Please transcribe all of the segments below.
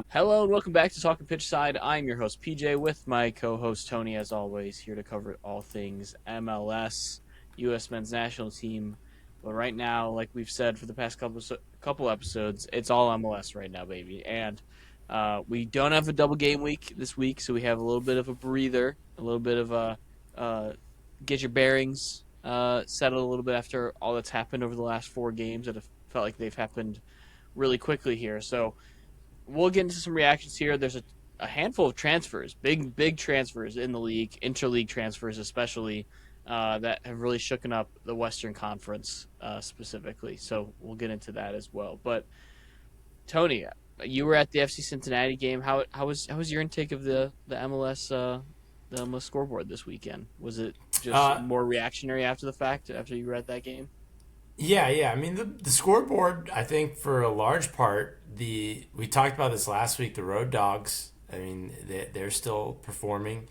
Hello and welcome back to Talkin Pitch Side. I'm your host PJ with my co-host Tony, as always, here to cover all things MLS, U.S. Men's National Team. But right now, like we've said for the past couple episodes, it's all MLS right now, baby. And we don't have a double game week this week, so we have a little bit of a breather, a little bit of a get your bearings settled a little bit after all that's happened over the last four games that have felt like they've happened really quickly here. So we'll get into some reactions here. There's a handful of transfers, big transfers in the league, interleague transfers especially, that have really shooken up the Western Conference specifically. So we'll get into that as well. But Tony, you were at the FC Cincinnati game. How was your intake of the MLS scoreboard this weekend? Was it just Uh, more reactionary after the fact after you were at that game? yeah. I mean, the scoreboard. I think for a large part, we talked about this last week. The Road Dogs. I mean, they're still performing,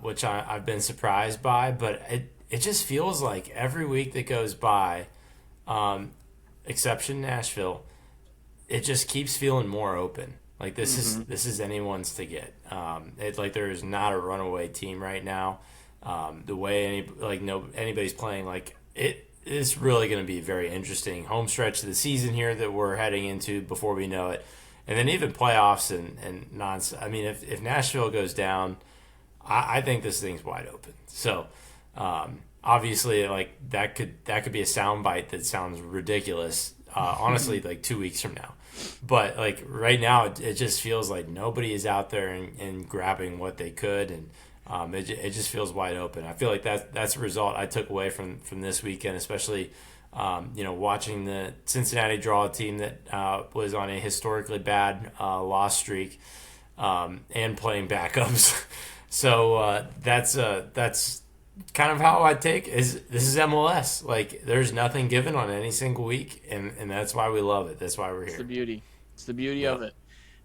which I've been surprised by. But it just feels like every week that goes by, um, exception Nashville, it just keeps feeling more open. Like Mm-hmm. this is anyone's to get. It's like there is not a runaway team right now. The way anybody's playing, like it is really going to be a very interesting home stretch of the season here that we're heading into before we know it, and then even playoffs and nonsense. I mean, if Nashville goes down, I think this thing's wide open. So obviously, like that could be a soundbite that sounds ridiculous. Honestly, like 2 weeks from now, but like right now, it just feels like nobody is out there and grabbing what they could, and it just feels wide open. I feel like that's a result I took away from this weekend, especially watching the Cincinnati draw a team that was on a historically bad loss streak and playing backups. So that's kind of how I take is this is MLS. Like there's nothing given on any single week, and that's why we love it. That's why we're It's the here. beauty. It's the beauty of Yep.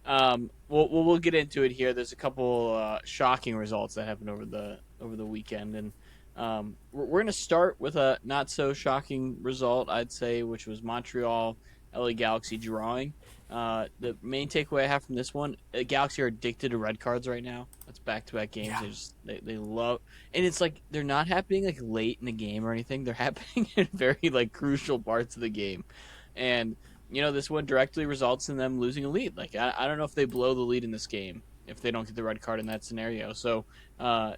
it. We'll get into it here. There's a couple shocking results that happened over the weekend, and we're gonna start with a not so shocking result, I'd say, which was Montreal LA Galaxy drawing. The main takeaway I have from this one: Galaxy are addicted to red cards right now. That's back to back games. Yeah. They love, and it's like they're not happening like late in the game or anything. They're happening in very like crucial parts of the game, and this one directly results in them losing a lead. Like, I don't know if they blow the lead in this game if they don't get the red card in that scenario. So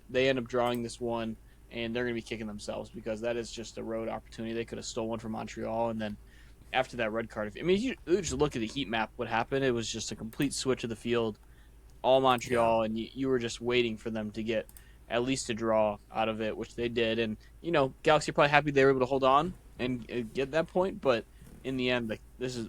they end up drawing this one, and they're going to be kicking themselves because that is just a road opportunity. They could have stolen from Montreal, and then after that red card, you just look at the heat map, what happened, it was just a complete switch of the field, all Yeah. Montreal, and you were just waiting for them to get at least a draw out of it, which they did. And Galaxy are probably happy they were able to hold on and get that point, but in the end, like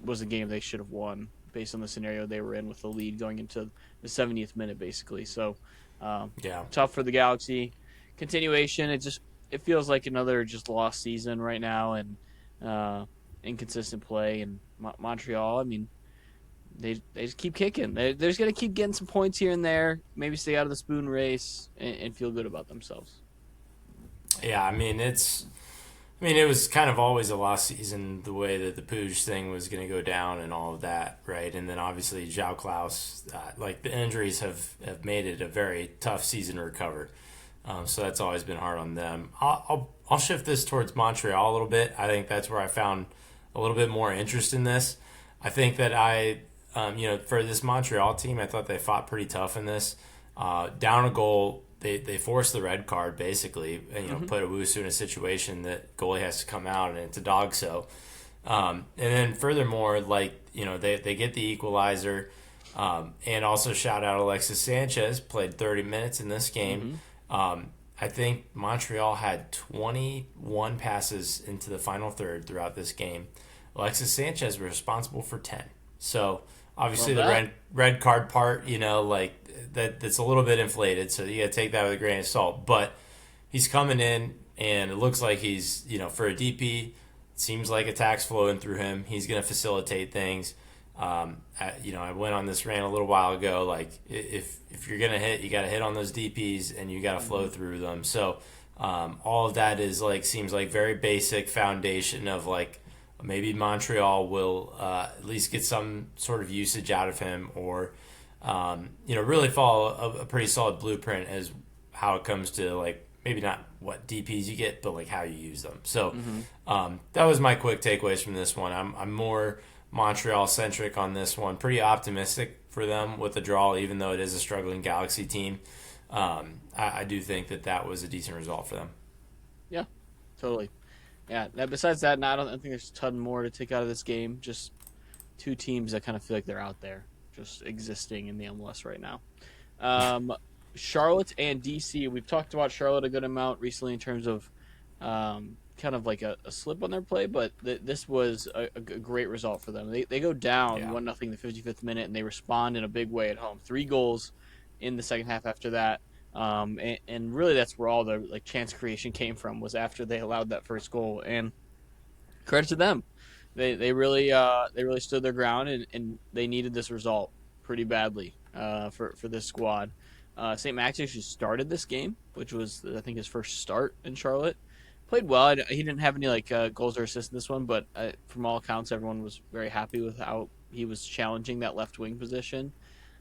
was a game they should have won based on the scenario they were in with the lead going into the 70th minute, basically. So Yeah. tough for the Galaxy. Continuation, it feels like another just lost season right now, and uh, inconsistent play. And Montreal, I mean, they just keep kicking. They're just gonna keep getting some points here and there. Maybe stay out of the spoon race and feel good about themselves. Yeah. I mean, it was kind of always a lost season the way that the Pooge thing was going to go down and all of that, right? And then obviously Zhao Klaus, like the injuries have made it a very tough season to recover. So that's always been hard on them. I'll shift this towards Montreal a little bit. I think that's where I found a little bit more interest in this. I think that for this Montreal team, I thought they fought pretty tough in this. Down a goal, they forced the red card basically, and Hmm. put Owusu in a situation that goalie has to come out and it's a dog so. And then furthermore, like they get the equalizer, and also shout out Alexis Sanchez played 30 minutes in this game. Hmm. I think Montreal had 21 passes into the final third throughout this game. Alexis Sanchez was responsible for 10. So obviously Love the that. red card part, like that's a little bit inflated. So you got to take that with a grain of salt. But he's coming in, and it looks like he's for a DP, it seems like attacks flowing through him. He's going to facilitate things. I went on this rant a little while ago. Like if you're gonna hit, you got to hit on those DPS and you got to flow Hmm. through them. So all of that is like seems like very basic foundation of like maybe Montreal will at least get some sort of usage out of him, or really follow a pretty solid blueprint as how it comes to like maybe not what DPS you get, but like how you use them. So Mm-hmm. that was my quick takeaways from this one. I'm more Montreal centric on this one. Pretty optimistic for them with the draw, even though it is a struggling Galaxy team. I do think that was a decent result for them. Yeah, totally. Yeah. Now, besides that, I don't think there's a ton more to take out of this game. Just two teams that kind of feel like they're out there, just existing in the MLS right now. Um, Charlotte and DC. We've talked about Charlotte a good amount recently in terms of kind of like a slip on their play, but this was a great result for them. They go down Yeah. 1-0 the 55th minute, and they respond in a big way at home. 3 goals in the second half after that. And really that's where all the like chance creation came from, was after they allowed that first goal. And credit to them. They really stood their ground, and they needed this result pretty badly for this squad. St. Max actually started this game, which was I think his first start in Charlotte. Played well. He didn't have any like goals or assists in this one, but from all accounts, everyone was very happy with how he was challenging that left wing position.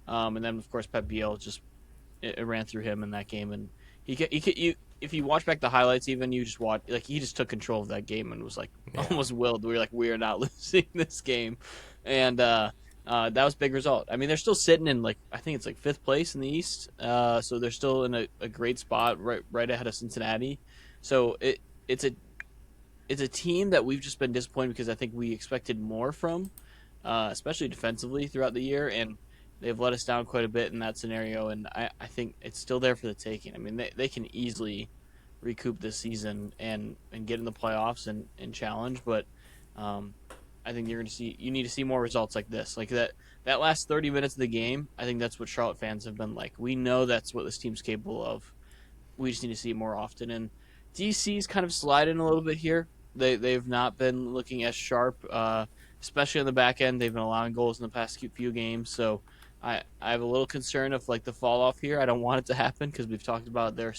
And then of course Pep Biel just it ran through him in that game, and you if you watch back the highlights, even you just watch like he just took control of that game and was like Yeah. almost willed. We were like, we are not losing this game, and that was a big result. I mean, they're still sitting in like I think it's like fifth place in the East, so they're still in a great spot, right ahead of Cincinnati. So it's a it's a team that we've just been disappointed because I think we expected more from, especially defensively throughout the year, and they've let us down quite a bit in that scenario. And I think it's still there for the taking. I mean, they can easily recoup this season and get in the playoffs and challenge, but um, I think you need to see more results like this, like that last 30 minutes of the game. I think that's what Charlotte fans have been like. We know that's what this team's capable of. We just need to see it more often. And DC's kind of sliding a little bit here. They've not been looking as sharp, especially on the back end. They've been allowing goals in the past few games, so I have a little concern of like the fall off here. I don't want it to happen because we've talked about their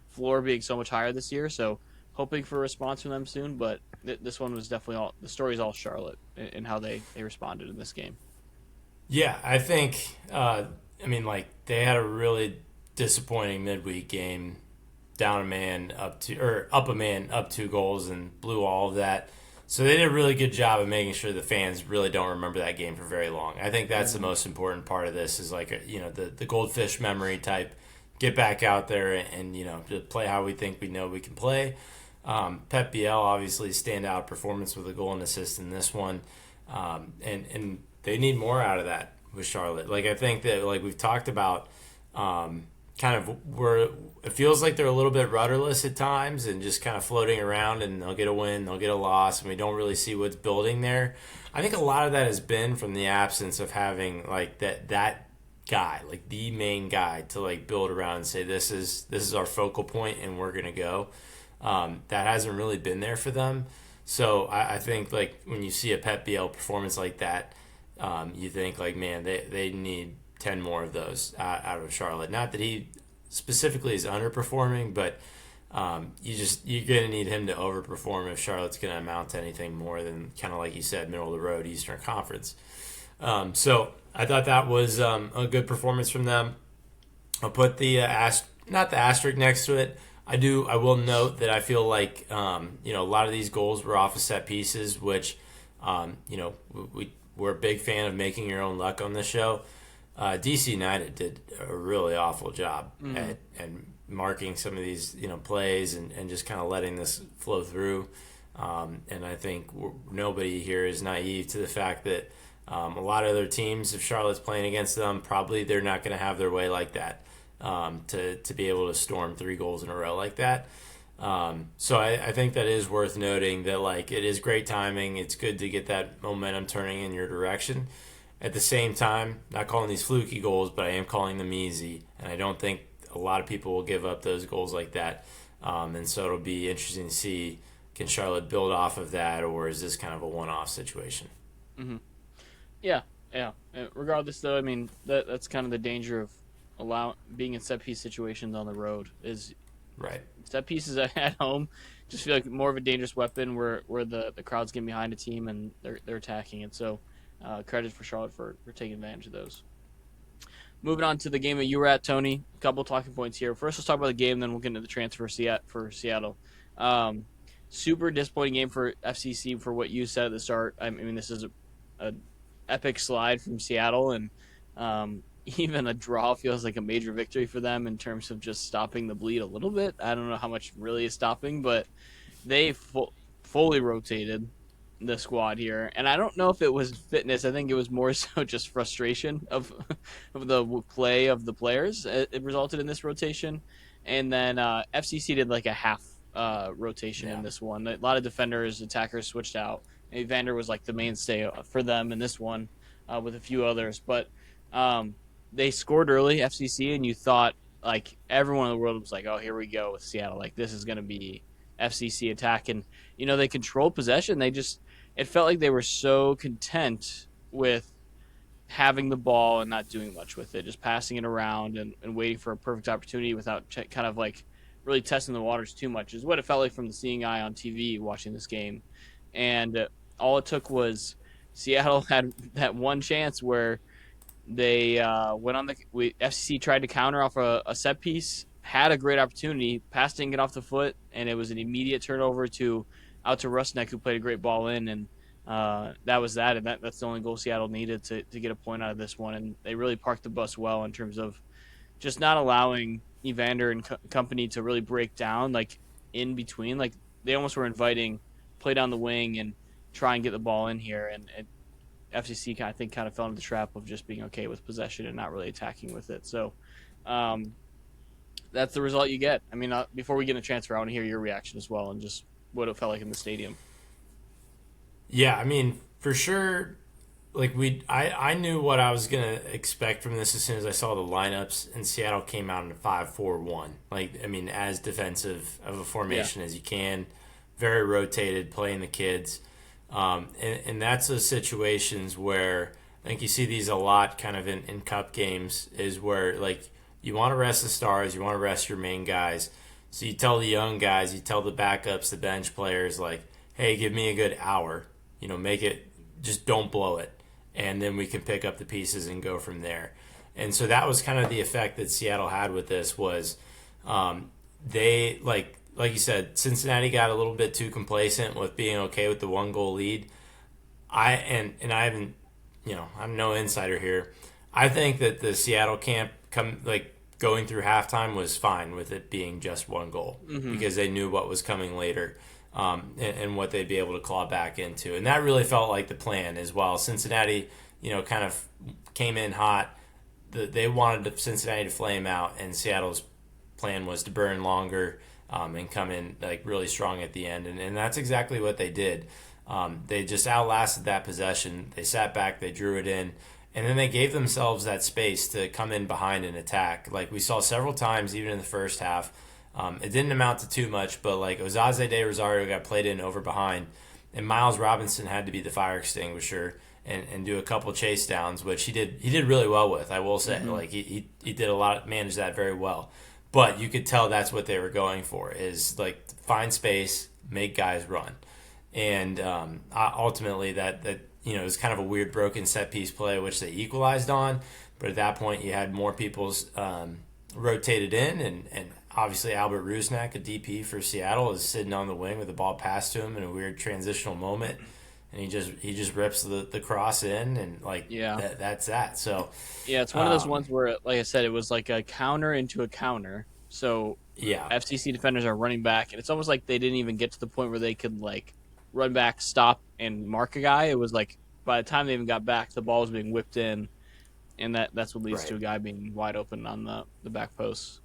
floor being so much higher this year. So hoping for a response from them soon. But this one was definitely all the story's all Charlotte and how they responded in this game. Yeah, I think. I mean, like they had a really disappointing midweek game, down a man up a man up 2 goals and blew all of that. So they did a really good job of making sure the fans really don't remember that game for very long. I think that's the Mm-hmm. most important part of this is like the goldfish memory type. Get back out there and just play how we think we know we can play. Pep Biel obviously standout performance with a goal and assist in this one, and they need more out of that with Charlotte. Like I think that like we've talked about, kind of where it feels like they're a little bit rudderless at times and just kind of floating around, and they'll get a win, they'll get a loss, and we don't really see what's building there. I think a lot of that has been from the absence of having like that guy, like the main guy to like build around and say this is our focal point and we're gonna go. That hasn't really been there for them. So I think like when you see a Pep Biel performance like that, you think like man they need 10 more of those out of Charlotte. Not that he specifically is underperforming, but you're gonna need him to overperform if Charlotte's gonna amount to anything more than kind of like you said, middle of the road Eastern Conference. So I thought that was a good performance from them. I'll put the not the asterisk next to it. I will note that I feel like a lot of these goals were off of set pieces, which we're a big fan of making your own luck on this show. DC United did a really awful job Mm-hmm. at marking some of these plays and just kind of letting this flow through. And I think nobody here is naive to the fact that a lot of other teams, if Charlotte's playing against them, probably they're not going to have their way like that to be able to storm 3 goals in a row like that. So I think that is worth noting that like it is great timing. It's good to get that momentum turning in your direction. At the same time, not calling these fluky goals, but I am calling them easy, and I don't think a lot of people will give up those goals like that. And so it'll be interesting to see, can Charlotte build off of that, or is this kind of a one-off situation? Mm-hmm. Yeah, yeah. Regardless, though, I mean that's kind of the danger of being in set piece situations on the road is Right. set pieces at home. just feel like more of a dangerous weapon where the crowd's getting behind a team and they're attacking it. So credit for Charlotte for taking advantage of those. Moving on to the game that you were at, Tony. A couple talking points here. First, let's talk about the game, then we'll get into the transfer for Seattle. Um, Super disappointing game for FCC for what you said at the start. I mean, this is a epic slide from Seattle, and even a draw feels like a major victory for them in terms of just stopping the bleed a little bit. I don't know how much really is stopping, but they fully rotated the squad here, and I don't know if it was fitness. I think it was more so just frustration of of the play of the players. It resulted in this rotation, and then FCC did like a half rotation in Yeah. this one. A lot of defenders, attackers switched out. Evander was like the mainstay for them in this one, with a few others. But um, they scored early, FCC, and you thought like everyone in the world was like, "Oh, here we go with Seattle. Like this is going to be FCC attack." And they controlled possession. They just it felt like they were so content with having the ball and not doing much with it, just passing it around and waiting for a perfect opportunity without kind of like really testing the waters too much, is what it felt like from the seeing eye on TV watching this game. And all it took was Seattle had that one chance where they went on FCC tried to counter off a set piece, had a great opportunity, pass didn't get off the foot, and it was an immediate turnover to out to Rusnek, who played a great ball in, and that was that. And that's the only goal Seattle needed to get a point out of this one. And they really parked the bus well in terms of just not allowing Evander and company to really break down like in between. Like they almost were inviting play down the wing and try and get the ball in here. And FCC, I think, kind of fell into the trap of just being okay with possession and not really attacking with it. So um, that's the result you get. I mean, before we get into transfer, I want to hear your reaction as well and just what it felt like in the stadium. Yeah, I mean, for sure, like I knew what I was gonna expect from this as soon as I saw the lineups, and Seattle came out in a 5-4-1. Like, I mean, as defensive of a Yeah. formation as you can, very rotated, playing the kids, and that's those situations where I think you see these a lot, kind of in cup games, is where like you want to rest the stars, you want to rest your main guys, so you tell the young guys, you tell the backups, the bench players, like, hey, give me a good hour, make it, just don't blow it, and then we can pick up the pieces and go from there. And so that was kind of the effect that Seattle had with this was they like you said, Cincinnati got a little bit too complacent with being okay with the 1 goal lead. And I haven't, I'm no insider here. I think that the Seattle camp going through halftime was fine with it being just 1 goal Mm-hmm. because they knew what was coming later, and what they'd be able to claw back into. And that really felt like the plan as well. Cincinnati, kind of came in hot. They wanted Cincinnati to flame out, and Seattle's plan was to burn longer, and come in like really strong at the end. And that's exactly what they did. They just outlasted that possession. They sat back, they drew it in, and then they gave themselves that space to come in behind and attack. Like we saw several times, even in the first half. It didn't amount to too much, but like Osaze de Rosario got played in over behind, and Miles Robinson had to be the fire extinguisher and do a couple chase downs, which he did really well with. I will say, Mm-hmm. like he did a lot, managed that very well. But you could tell that's what they were going for, is like find space, make guys run, and ultimately that it was kind of a weird broken set piece play which they equalized on. But at that point, you had more people's rotated in, and obviously Albert Rusnak, a DP for Seattle, is sitting on the wing with the ball passed to him in a weird transitional moment, and he just rips the cross in, and like Yeah. that's that. So Yeah, it's one of those um, ones where, like I said, it was like a counter into a counter. So yeah, FCC defenders are running back, and it's almost like they didn't even get to the point where they could like run back, stop, and mark a guy. It was like by the time they even got back, the ball was being whipped in, and that's what leads to right. a guy being wide open on the back post.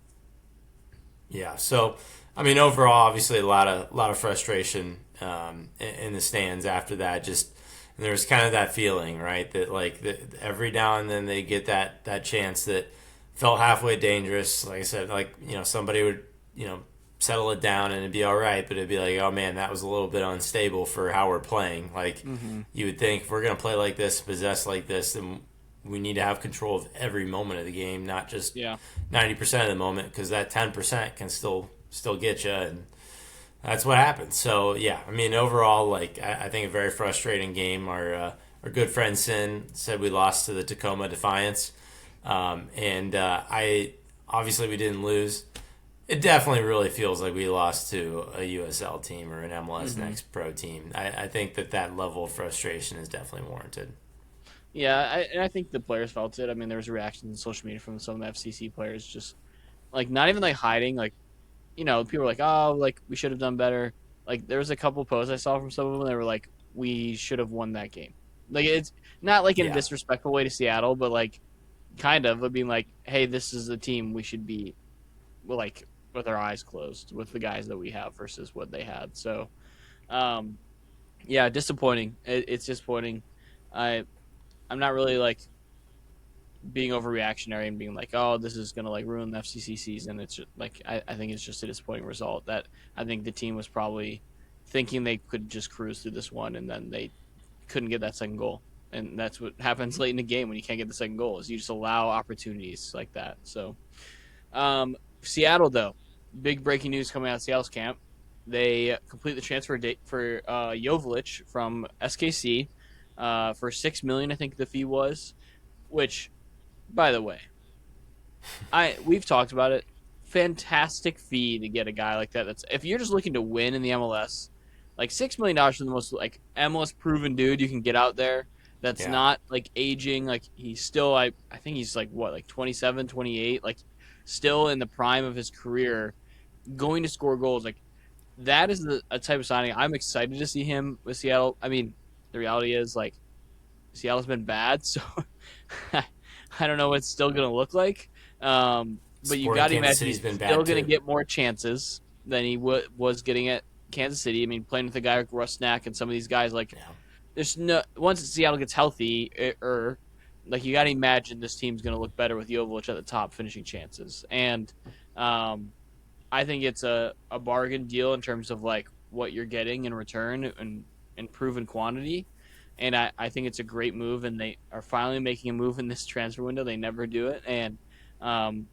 Yeah. So, I mean, overall, obviously, a lot of frustration, in the stands after that. Just and there was kind of that feeling, right, that like every now and then they get that chance that felt halfway dangerous. Like I said, like somebody would settle it down and it'd be all right, but it'd be like, oh man, that was a little bit unstable for how we're playing. Like Mm-hmm. you would think if we're gonna play like this, possess like this, then we need to have control of every moment of the game, not just Yeah. 90% of the moment, because that 10% can still get you. And That's what happened. So yeah, I mean, overall, like I think a very frustrating game. Our good friend Sin said we lost to the Tacoma Defiance, and I obviously we didn't lose. It definitely really feels like we lost to a USL team or an MLS Hmm. Next Pro team. I think that level of frustration is definitely warranted. Yeah, and I think the players felt it. I mean, there was reactions on social media from some of the FCC players, just like not even like hiding, like people were like, "Oh, like we should have done better." Like there was a couple posts I saw from some of them. They were like, "We should have won that game." Like it's not like in a Yeah, disrespectful way to Seattle, but like kind of being like, "Hey, this is the team we should be like with our eyes closed with the guys that we have versus what they had." So, um, yeah, disappointing. It's disappointing. I I'm not really like being overreactionary and being like, oh, this is gonna like ruin the FCC season. It's just, like I think it's just a disappointing result that I think the team was probably thinking they could just cruise through this one, and then they couldn't get that second goal. And that's what happens late in the game when you can't get the second goal is you just allow opportunities like that. So Seattle though, big breaking news coming out of Seattle's camp. They complete the transfer date for Jovelic from SKC for 6 million. I think the fee was, which by the way, we've talked about it. Fantastic fee to get a guy like that. That's if you're just looking to win in the MLS, like $6 million for the most like MLS proven dude you can get out there. That's yeah. not like aging. Like he's still I think he's like what like 27, 28. Like still in the prime of his career, going to score goals. Like that is a type of signing I'm excited to see him with Seattle. I mean, the reality is like Seattle's been bad, so I don't know what it's still going to look like. But you Sporting got to Kansas imagine City's he's been still bad going to too. get more chances than he was getting at Kansas City. I mean, playing with a guy like Rusnak and some of these guys, like Yeah. there's no once Seattle gets healthy, or like you got to imagine this team's going to look better with Jovic at the top, finishing chances. And um, I think it's a bargain deal in terms of like what you're getting in return and proven quantity. And I think it's a great move, and they are finally making a move in this transfer window. They never do it, and um,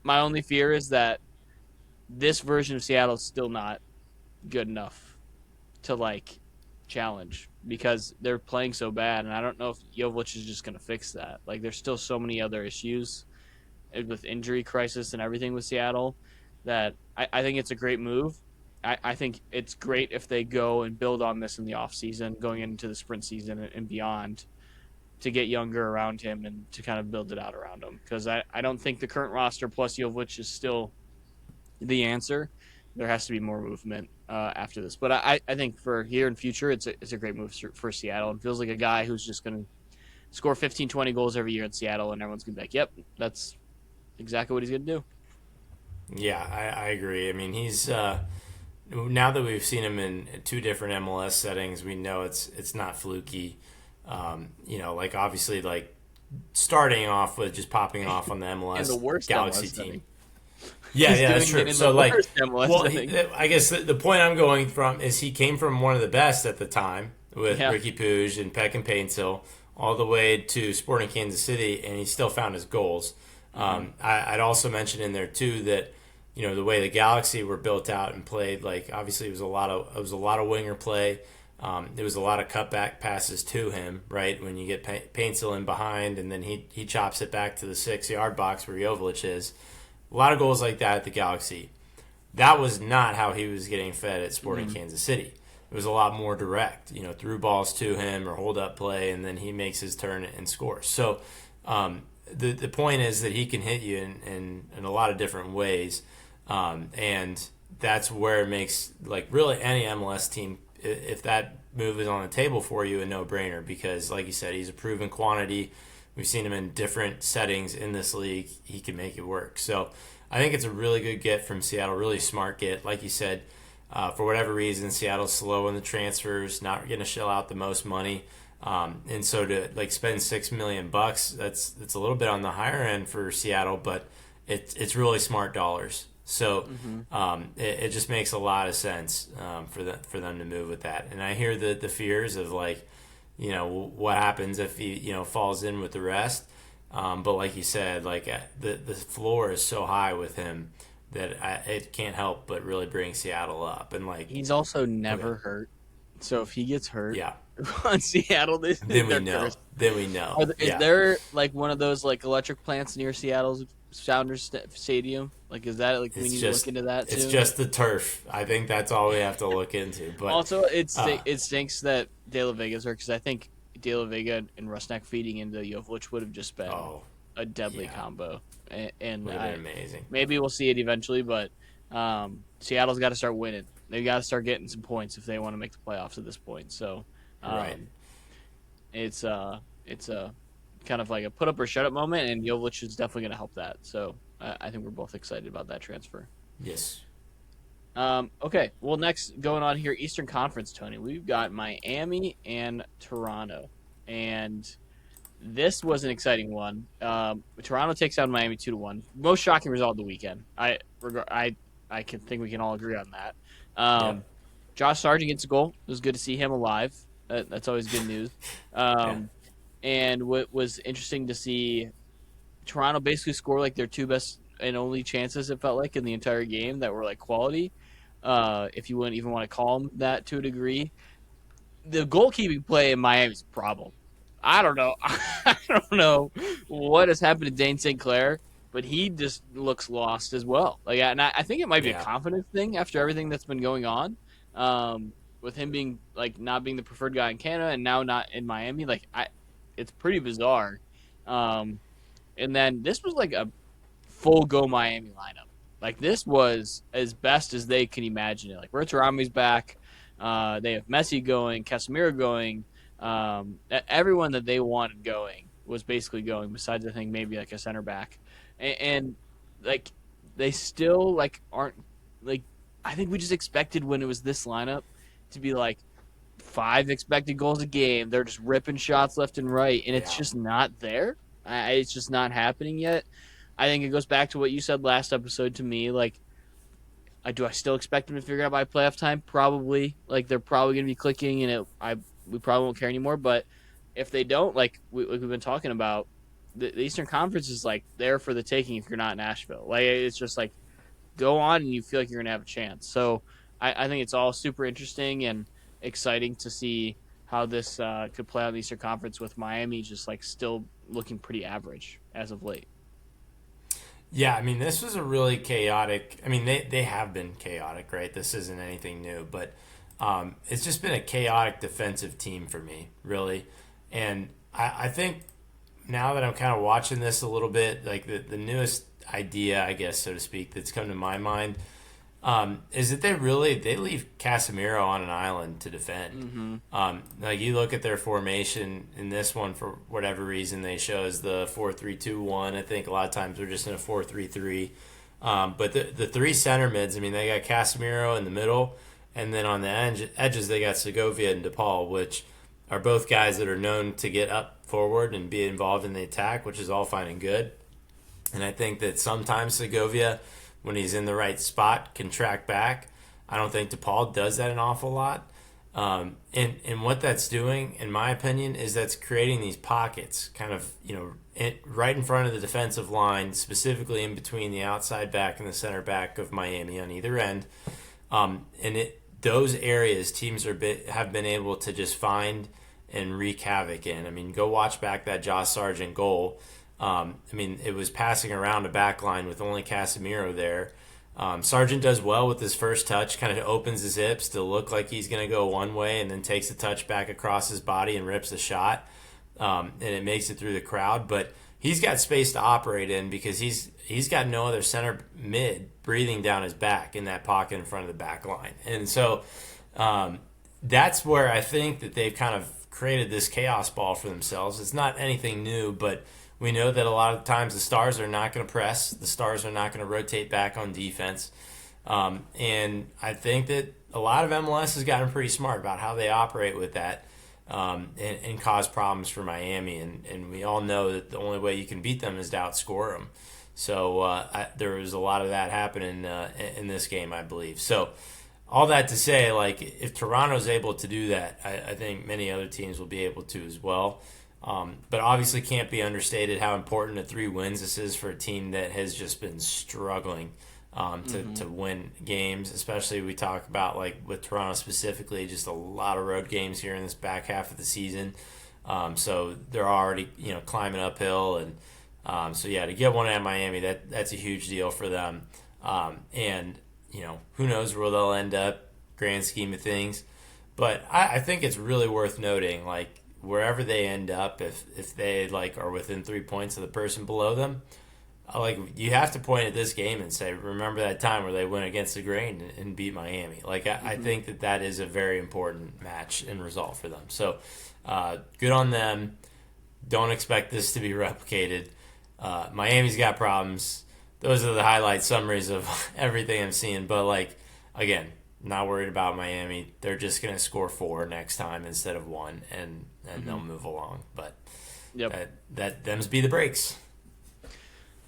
my only fear is that this version of Seattle is still not good enough to like challenge because they're playing so bad, and I don't know if Jovic is just going to fix that. Like, there's still so many other issues with injury crisis and everything with Seattle that I think it's a great move. I think it's great if they go and build on this in the offseason, going into the sprint season and beyond to get younger around him and to kind of build it out around him. Because I don't think the current roster plus Jovic is still the answer. There has to be more movement after this. But I think for here in future, it's a great move for Seattle. It feels like a guy who's just going to score 15, 20 goals every year in Seattle, and everyone's going to be like, yep, that's exactly what he's going to do. Yeah, I agree. I mean, he's now that we've seen him in two different MLS settings, we know it's not fluky. Like obviously, like starting off with just popping off on the In the MLS worst Galaxy MLS team. setting. Yeah, He's yeah, that's doing it true. in the So like, worst MLS well, setting. I guess the point I'm going from is he came from one of the best at the time with Yeah. Ricky Puig and Peck and Paintsill all the way to Sporting Kansas City, and he still found his goals. Mm-hmm. I'd also mention in there too that the way the Galaxy were built out and played, like obviously it was a lot of winger play. There was a lot of cutback passes to him, right? When you get Paintsill in behind, and then he chops it back to the 6 yard box where Jovic is. A lot of goals like that at the Galaxy. That was not how he was getting fed at Sporting Mm-hmm. Kansas City. It was a lot more direct, through balls to him or hold up play, and then he makes his turn and scores. So the point is that he can hit you in a lot of different ways, and that's where it makes like really any MLS team, if that move is on the table for you, a no brainer because like you said, he's a proven quantity. We've seen him in different settings in this league. He can make it work. So I think it's a really good get from Seattle, really smart get. Like you said, for whatever reason, Seattle's slow in the transfers, not going to shell out the most money. And so to like spend $6 million, that's a little bit on the higher end for Seattle, but it's really smart dollars. So Mm-hmm. it just makes a lot of sense for them to move with that. And I hear the fears of like, what happens if he falls in with the rest. But like you said, like the floor is so high with him it can't help but really bring Seattle up. And like, He's also okay, never hurt. So if he gets hurt yeah, on Seattle, then we they're know. cursed. Then we know. Is Yeah, there like one of those like electric plants near Seattle's Sounders Stadium? Like, is that like we it's need to look just into that it's soon? just the turf. I think that's all we have to look into. But Also, uh, it stinks that De La Vega's hurt because I think De La Vega and Rusnak feeding into Jovelic would have just been oh a deadly yeah, combo, and would have been I amazing. maybe we'll see it eventually, but Seattle's got to start winning. They've got to start getting some points if they want to make the playoffs at this point. So Right. um, it's a kind of like a put up or shut up moment, and Jovic is definitely going to help that. So I think we're both excited about that transfer. Yes. Okay, well, next going on here, Eastern Conference, Tony. We've got Miami and Toronto, and this was an exciting one. Toronto takes down Miami 2-1. Most shocking result of the weekend. I can think we can all agree on that. Yep. Um, Josh Sargent gets a goal. It was good to see him alive. That's always good news. Yeah. Um, and what was interesting to see, Toronto basically score like their two best and only chances, it felt like, in the entire game that were like quality. If you wouldn't even want to call them that to a degree. The goalkeeping play in Miami's a problem. I don't know. I don't know what has happened to Dane St. Clair, but he just looks lost as well. Like, and I think it might be a Yeah. confidence thing after everything that's been going on, with him being like not being the preferred guy in Canada and now not in Miami. It's pretty bizarre. Um, and then this was like a full go Miami lineup. Like this was as best as they can imagine it. Like Bertarami's back. They have Messi going, Casemiro going. Everyone that they wanted going was basically going. Besides, I think maybe like a center back, and like they still like aren't like. I think we just expected when it was this lineup to be like five expected goals a game. They're just ripping shots left and right, and it's Yeah. just not there. It's just not happening yet. I think it goes back to what you said last episode to me. Like, do I still expect them to figure it out by playoff time? Probably. Like, they're probably going to be clicking, and we probably won't care anymore. But if they don't, like we've been talking about, the Eastern Conference is like there for the taking if you're not in Nashville. Like, it's just like go on and you feel like you're going to have a chance. So I think it's all super interesting and exciting to see how this could play out in the Eastern Conference with Miami just like still looking pretty average as of late. Yeah, I mean, this was a really chaotic. I mean, they have been chaotic, right? This isn't anything new, but it's just been a chaotic defensive team for me, really. And I think now that I'm kind of watching this a little bit, like the newest idea, I guess, so to speak, that's come to my mind is that they leave Casemiro on an island to defend. Mm-hmm. Like you look at their formation in this one for whatever reason they show as the 4-3-2-1. I think a lot of times they're just in a 4-3-3. But the three center mids, I mean, they got Casemiro in the middle, and then on the edges they got Segovia and DePaul, which are both guys that are known to get up forward and be involved in the attack, which is all fine and good. And I think that sometimes Segovia, when he's in the right spot, can track back. I don't think DePaul does that an awful lot. And what that's doing, in my opinion, is that's creating these pockets, kind of right in front of the defensive line, specifically in between the outside back and the center back of Miami on either end. And those areas teams have been able to just find and wreak havoc in. I mean, go watch back that Josh Sargent goal. I mean, it was passing around a back line with only Casemiro there. Sargent does well with his first touch, kind of opens his hips to look like he's going to go one way and then takes the touch back across his body and rips the shot. And it makes it through the crowd. But he's got space to operate in because he's got no other center mid breathing down his back in that pocket in front of the back line. And so that's where I think that they've kind of created this chaos ball for themselves. It's not anything new, but we know that a lot of times the Stars are not going to press. The Stars are not going to rotate back on defense. And I think that a lot of MLS has gotten pretty smart about how they operate with that and cause problems for Miami. And we all know that the only way you can beat them is to outscore them. So there was a lot of that happening in this game, I believe. So all that to say, like, if Toronto's able to do that, I think many other teams will be able to as well. But obviously can't be understated how important a 3 wins this is for a team that has just been struggling Mm-hmm. to win games. Especially we talk about like with Toronto specifically, just a lot of road games here in this back half of the season. So they're already climbing uphill, and so yeah, to get one at Miami, that's a huge deal for them. And who knows where they'll end up, grand scheme of things. But I think it's really worth noting, like wherever they end up, if they like are within 3 points of the person below them, like you have to point at this game and say, remember that time where they went against the grain and beat Miami. Like I Mm-hmm. think that is a very important match and result for them. So good on them. Don't expect this to be replicated. Miami's got problems. Those are the highlight summaries of everything I'm seeing. But like again, not worried about Miami. They're just going to score 4 next time instead of 1, and Mm-hmm. they'll move along. But Yep. that them's be the breaks.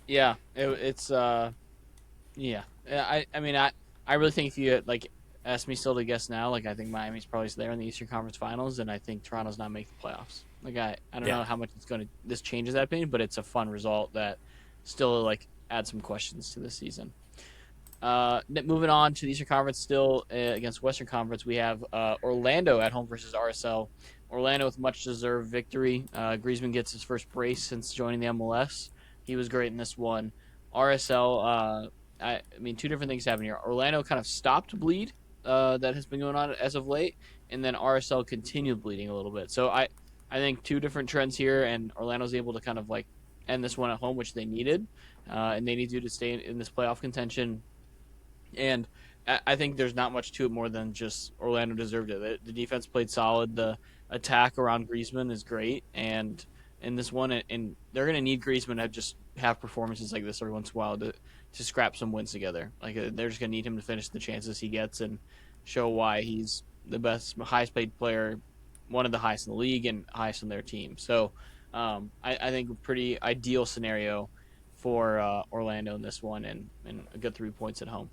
Yeah. It's yeah. I mean I really think if you like ask me still to guess now, like I think Miami's probably there in the Eastern Conference Finals, and I think Toronto's not making the playoffs. Like I don't Yeah. know how much it's going to this changes that opinion, but it's a fun result that still like adds some questions to the season. Moving on to the Eastern Conference, still against Western Conference, we have Orlando at home versus RSL. Orlando with much deserved victory. Griezmann gets his first brace since joining the MLS. He was great in this one. RSL, I mean, two different things happen here. Orlando kind of stopped bleed that has been going on as of late, and then RSL continued bleeding a little bit. So I think two different trends here, and Orlando's able to kind of like end this one at home, which they needed, and they need to stay in this playoff contention and I think there's not much to it more than just Orlando deserved it. The defense played solid. The attack around Griezmann is great, and in this one, and they're going to need Griezmann to just have performances like this every once in a while to scrap some wins together. Like they're just going to need him to finish the chances he gets and show why he's the best, highest paid player, one of the highest in the league and highest in their team. So I think a pretty ideal scenario for Orlando in this one, and a good 3 points at home.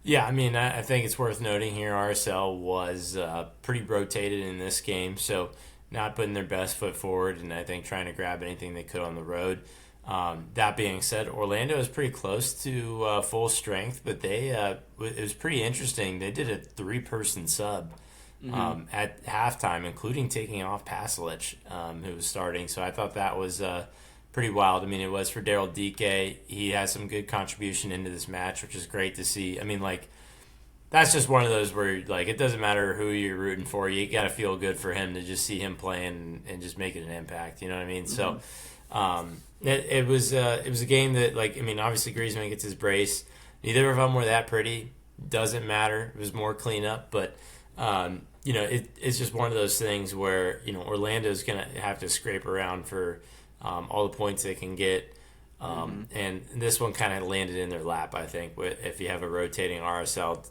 Yeah, I mean, I think it's worth noting here RSL was pretty rotated in this game, so not putting their best foot forward, and I think trying to grab anything they could on the road. That being said, Orlando is pretty close to full strength, but it was pretty interesting. They did a 3-person sub Hmm. at halftime, including taking off Pasalic, who was starting. So I thought that was pretty wild. I mean, it was for Daryl Dike. He has some good contribution into this match, which is great to see. I mean, like that's just one of those where like it doesn't matter who you're rooting for. You got to feel good for him to just see him playing and just making an impact. You know what I mean? So Hmm. it was a game that like I mean obviously Griezmann gets his brace. Neither of them were that pretty. Doesn't matter. It was more cleanup, but it's just one of those things where Orlando's gonna have to scrape around for all the points they can get. Hmm. And this one kind of landed in their lap, I think. If you have a rotating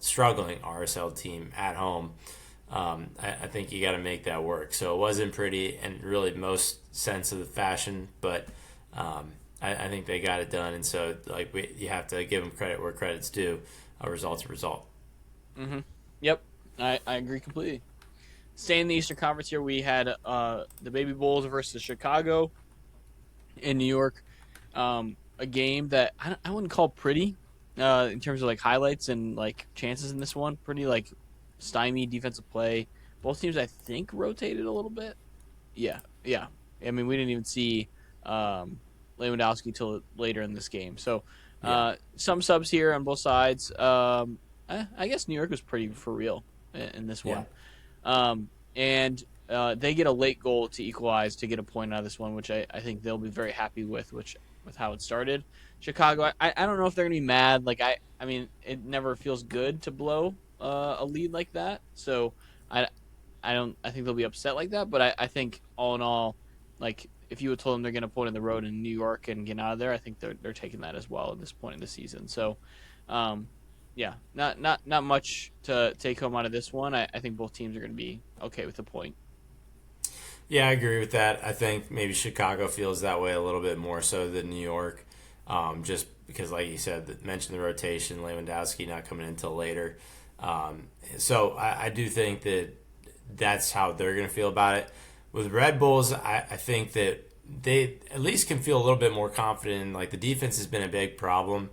struggling RSL team at home, I think you got to make that work. So it wasn't pretty, and really most sense of the fashion, but I think they got it done. And so, like, you have to give them credit where credit's due. A result's a result. Hmm. Yep, I agree completely. Staying in the Eastern Conference here, we had the Baby Bulls versus Chicago in New York. A game that I wouldn't call pretty in terms of like highlights and like chances in this one. Pretty like stymied defensive play. Both teams, I think, rotated a little bit. Yeah, yeah. I mean, we didn't even see um, Lewandowski till later in this game. So Yeah, some subs here on both sides. I guess New York was pretty for real in this yeah, one. And they get a late goal to equalize to get a point out of this one, which I think they'll be very happy with how it started. Chicago, I don't know if they're gonna be mad. Like I mean, it never feels good to blow a lead like that. So I I don't I think they'll be upset like that. But I think all in all, like if you had told them they're gonna point in the road in New York and get out of there, I think they're taking that as well at this point in the season. So um, yeah, not much to take home out of this one. I think both teams are going to be okay with the point. yeah. I agree with that. I think maybe Chicago feels that way a little bit more so than New York, just because, like you said, mentioned the rotation, Lewandowski not coming in until later. So I do think that that's how they're going to feel about it. With Red Bulls, I think that they at least can feel a little bit more confident. Like the defense has been a big problem,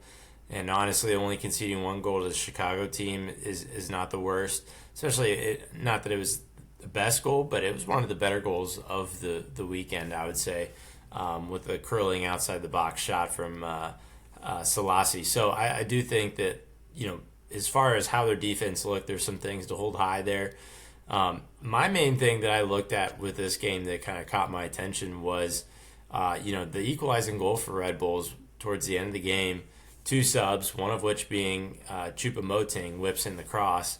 And honestly, only conceding one goal to the Chicago team is not the worst. Especially, not that it was the best goal, but it was one of the better goals of the weekend, I would say, with the curling outside the box shot from Selassie. So I do think that, as far as how their defense looked, there's some things to hold high there. My main thing that I looked at with this game that kind of caught my attention was, the equalizing goal for Red Bulls towards the end of the game. Two subs, one of which being Choupo-Moting whips in the cross.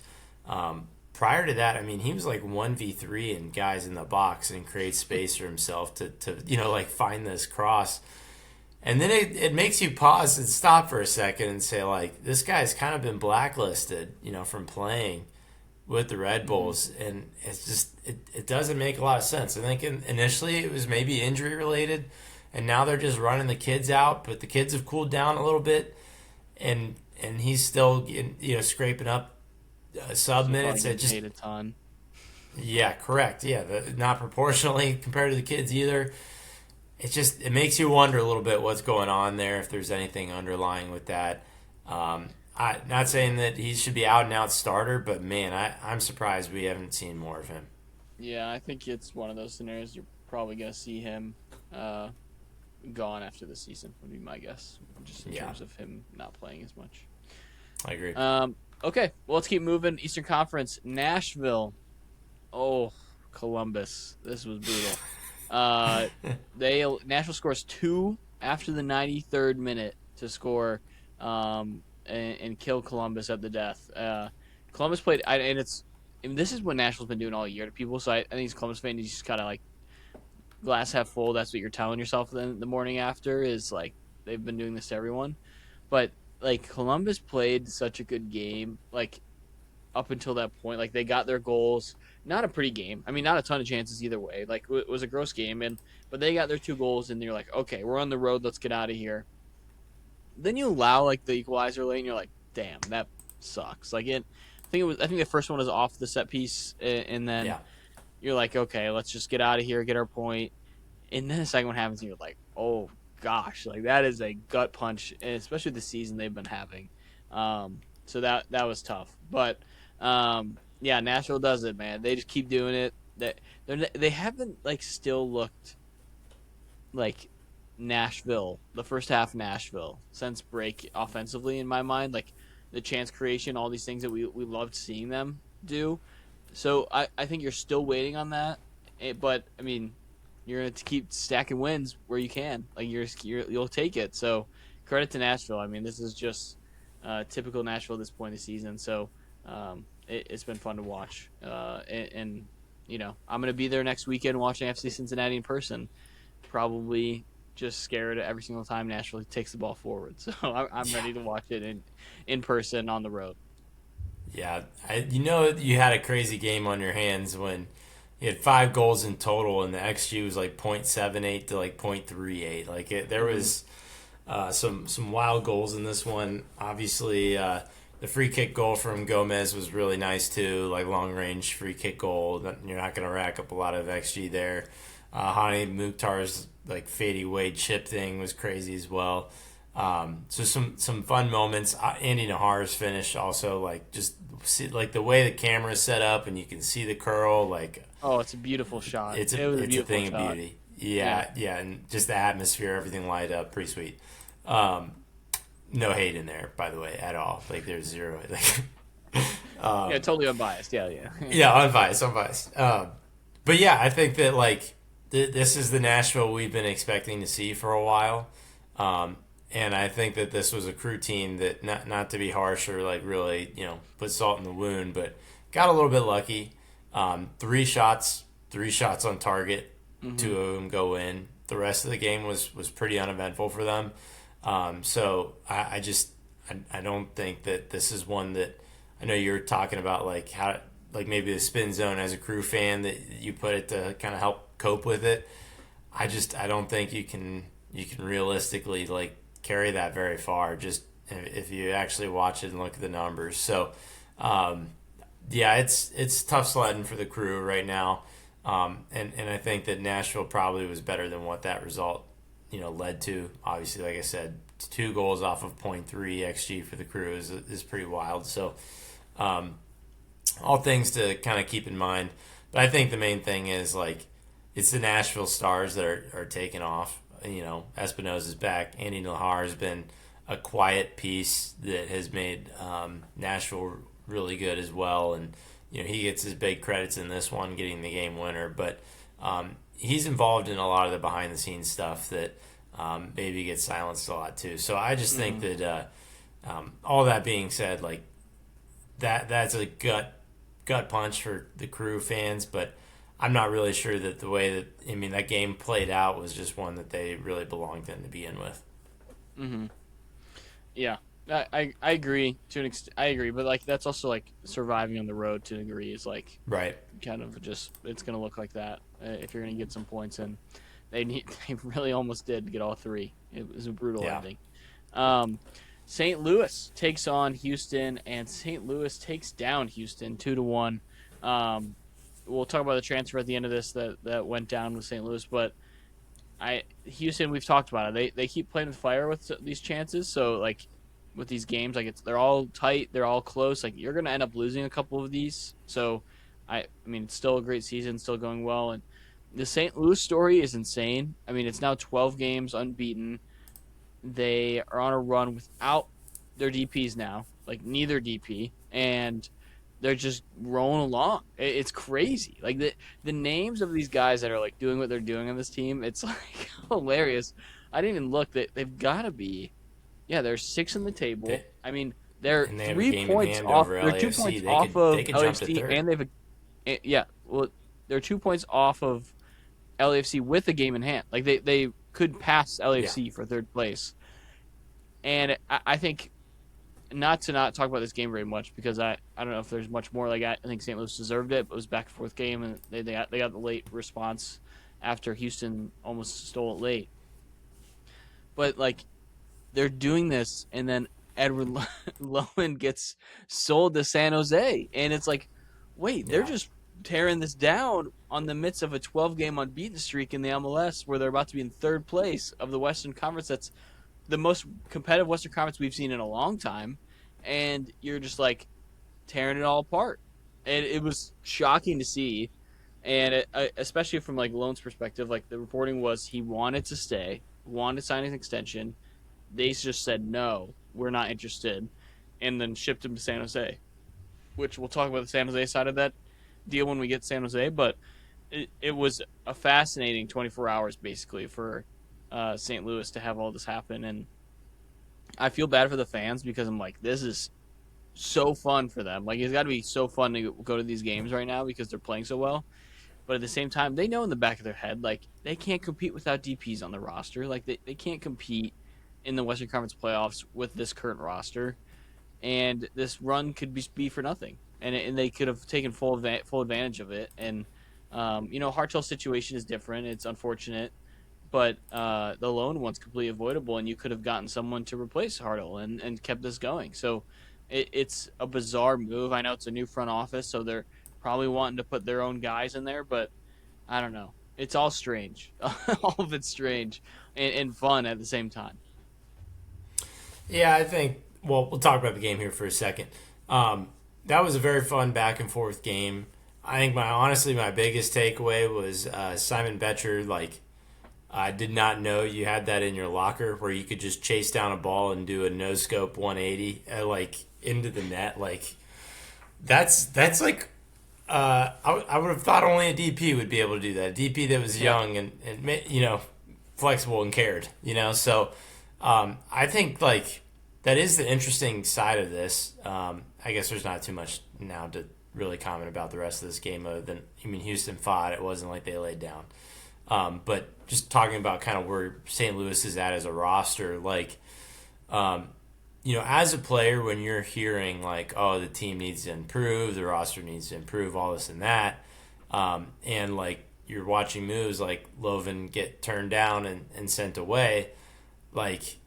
Prior to that, I mean, he was like 1v3 and guys in the box and creates space for himself to like find this cross. And then it makes you pause and stop for a second and say, like, this guy's kind of been blacklisted, from playing with the Red Bulls. And it's just, it doesn't make a lot of sense. I think initially it was maybe injury related, and now they're just running the kids out, but the kids have cooled down a little bit, and he's still, scraping up sub So minutes. probably It just, paid a ton. yeah, correct. Yeah, not proportionally compared to the kids either. It makes you wonder a little bit what's going on there, if there's anything underlying with that. Not saying that he should be out and out starter, but man, I'm surprised we haven't seen more of him. Yeah, I think it's one of those scenarios you're probably gonna see him gone after the season. Would be my guess, just in Yeah, terms of him not playing as much. I agree. Okay, well, let's keep moving. Eastern Conference, Nashville. Oh, Columbus. This was brutal. Nashville scores two after the 93rd minute to score and kill Columbus at the death. Columbus played, and this is what Nashville's been doing all year to people. So I think as a Columbus fan, you just gotta like glass half full. That's what you're telling yourself. Then the morning after is like they've been doing this to everyone, but like Columbus played such a good game. Like up until that point. Like they got their goals. Not a pretty game. I mean, not a ton of chances either way. Like it was a gross game, but they got their two goals, and you're like, okay, we're on the road. Let's get out of here. Then you allow like the equalizer late, and you're like, damn, that sucks. I think the first one was off the set piece, and then Yeah, you're like, okay, let's just get out of here, get our point. And then the second one happens, and you're like, oh gosh, like that is a gut punch, and especially the season they've been having. So that was tough, but yeah, Nashville does it, man. They just keep doing it. They haven't like still looked like Nashville, the first half Nashville since break offensively in my mind, like the chance creation, all these things that we loved seeing them do. So I think you're still waiting on that, but I mean you're going to keep stacking wins where you can. Like you'll take it. So credit to Nashville. I mean, this is just typical Nashville at this point in the season. So it's been fun to watch. And I'm going to be there next weekend watching FC Cincinnati in person. Probably just scared every single time Nashville takes the ball forward. So I'm ready to watch it in person on the road. yeah. You had a crazy game on your hands when he had 5 goals in total, and the XG was like 0.78 to like 0.38. Like there Mm-hmm. was some wild goals in this one. Obviously, the free kick goal from Gomez was really nice too. Like long range free kick goal. You're not going to rack up a lot of XG there. Hani Mukhtar's like fade away chip thing was crazy as well. So some fun moments. Andy Nahar's finish also, like just see, like the way the camera is set up and you can see the curl, like Oh, it's a beautiful shot. it's It was a it's a beautiful thing of shot. beauty. Yeah. Yeah, and just the atmosphere, everything light up, pretty sweet. No hate in there, by the way, at all. Like there's zero. Like, Yeah, totally unbiased. Yeah, yeah. yeah, unbiased. But yeah, I think that like this is the Nashville we've been expecting to see for a while. And I think that this was a crew team that, not to be harsh or like really put salt in the wound, but got a little bit lucky. 3 shots on target, Hmm. 2 of them go in. The rest of the game was pretty uneventful for them. So I don't think that this is one that, I know you're talking about like how, like maybe the spin zone as a crew fan that you put it to kind of help cope with it. I don't think you can realistically like carry that very far, just if you actually watch it and look at the numbers. So yeah, it's tough sledding for the crew right now. And I think that Nashville probably was better than what that result led to. Obviously, like I said, 2 goals off of .3 xG for the Crew is pretty wild. So all things to kind of keep in mind. But I think the main thing is like it's the Nashville Stars that are taking off. Espinosa's back. Andy Nahar has been a quiet piece that has made Nashville really good as well. And he gets his big credits in this one, getting the game winner. But he's involved in a lot of the behind the scenes stuff that maybe gets silenced a lot too. So I just think that all that being said, like that's a gut punch for the Crew fans, but I'm not really sure that the way that game played out was just one that they really belonged in to begin with. Mm-hmm. Yeah, I agree to an extent. I agree, but like that's also like surviving on the road to a degree is like Right. kind of just it's gonna look like that if you're gonna get some points in. They really almost did get all three. It was a brutal Yeah. ending. Um, St. Louis takes on Houston, and St. Louis takes down Houston 2-1. We'll talk about the transfer at the end of this that went down with St. Louis, but Houston, we've talked about it. They keep playing with fire with these chances. So like with these games, like they're all tight, they're all close. Like you're gonna end up losing a couple of these. So I mean, it's still a great season, still going well, and the St. Louis story is insane. I mean, it's now 12 games unbeaten. They are on a run without their DPs now, like neither DP, and they're just rolling along. It's crazy. Like the names of these guys that are like doing what they're doing on this team, it's like hilarious. I didn't even look. They've got to be, yeah. They're 6 in the table. I mean, they're And they have a 3 game in points hand off. over They're 2 LAFC. points off of They could jump to LAFC, third. and yeah. Well, they're 2 points off of LAFC with a game in hand. Like they could pass Yeah. LAFC for third place. And I think not to not talk about this game very much because I don't know if there's much more. Like I think St. Louis deserved it. But it was back and forth game, and they got the late response after Houston almost stole it late. But like they're doing this, and then Edward Lowen gets sold to San Jose, and it's like, wait, they're Yeah. just tearing this down on the midst of a 12-game unbeaten streak in the MLS, where they're about to be in third place of the Western Conference. That's the most competitive Western Conference we've seen in a long time, and you're just like tearing it all apart. And it was shocking to see, and especially from like Loan's perspective, like the reporting was he wanted to stay, wanted to sign an extension. They just said no, we're not interested, and then shipped him to San Jose, which we'll talk about the San Jose side of that deal when we get to San Jose. But it was a fascinating 24 hours basically for St. Louis to have all this happen, and I feel bad for the fans because I'm like, this is so fun for them. Like it's got to be so fun to go to these games right now because they're playing so well. But at the same time, they know in the back of their head, like they can't compete without DPs on the roster. Like they can't compete in the Western Conference playoffs with this current roster, and this run could be for nothing. And they could have taken full advantage of it. And Hartell's situation is different. It's unfortunate, but the loan one's completely avoidable, and you could have gotten someone to replace Hartell and kept this going. So it's a bizarre move. I know it's a new front office, so they're probably wanting to put their own guys in there, but I don't know. It's all strange. All of it's strange and fun at the same time. Yeah, I think. Well, we'll talk about the game here for a second. That was a very fun back and forth game. I think my biggest takeaway was Simon Betcher. Like, I did not know you had that in your locker where you could just chase down a ball and do a no scope 180 like into the net. Like that's like I would have thought only a DP would be able to do that. A DP that was Yeah. young and flexible and cared. So I think like that is the interesting side of this. I guess there's not too much now to really comment about the rest of this game other than Houston fought. It wasn't like they laid down. But just talking about kind of where St. Louis is at as a roster, like, as a player, when you're hearing like, oh, the team needs to improve, the roster needs to improve, all this and that, and like you're watching moves like Loven get turned down and sent away, like,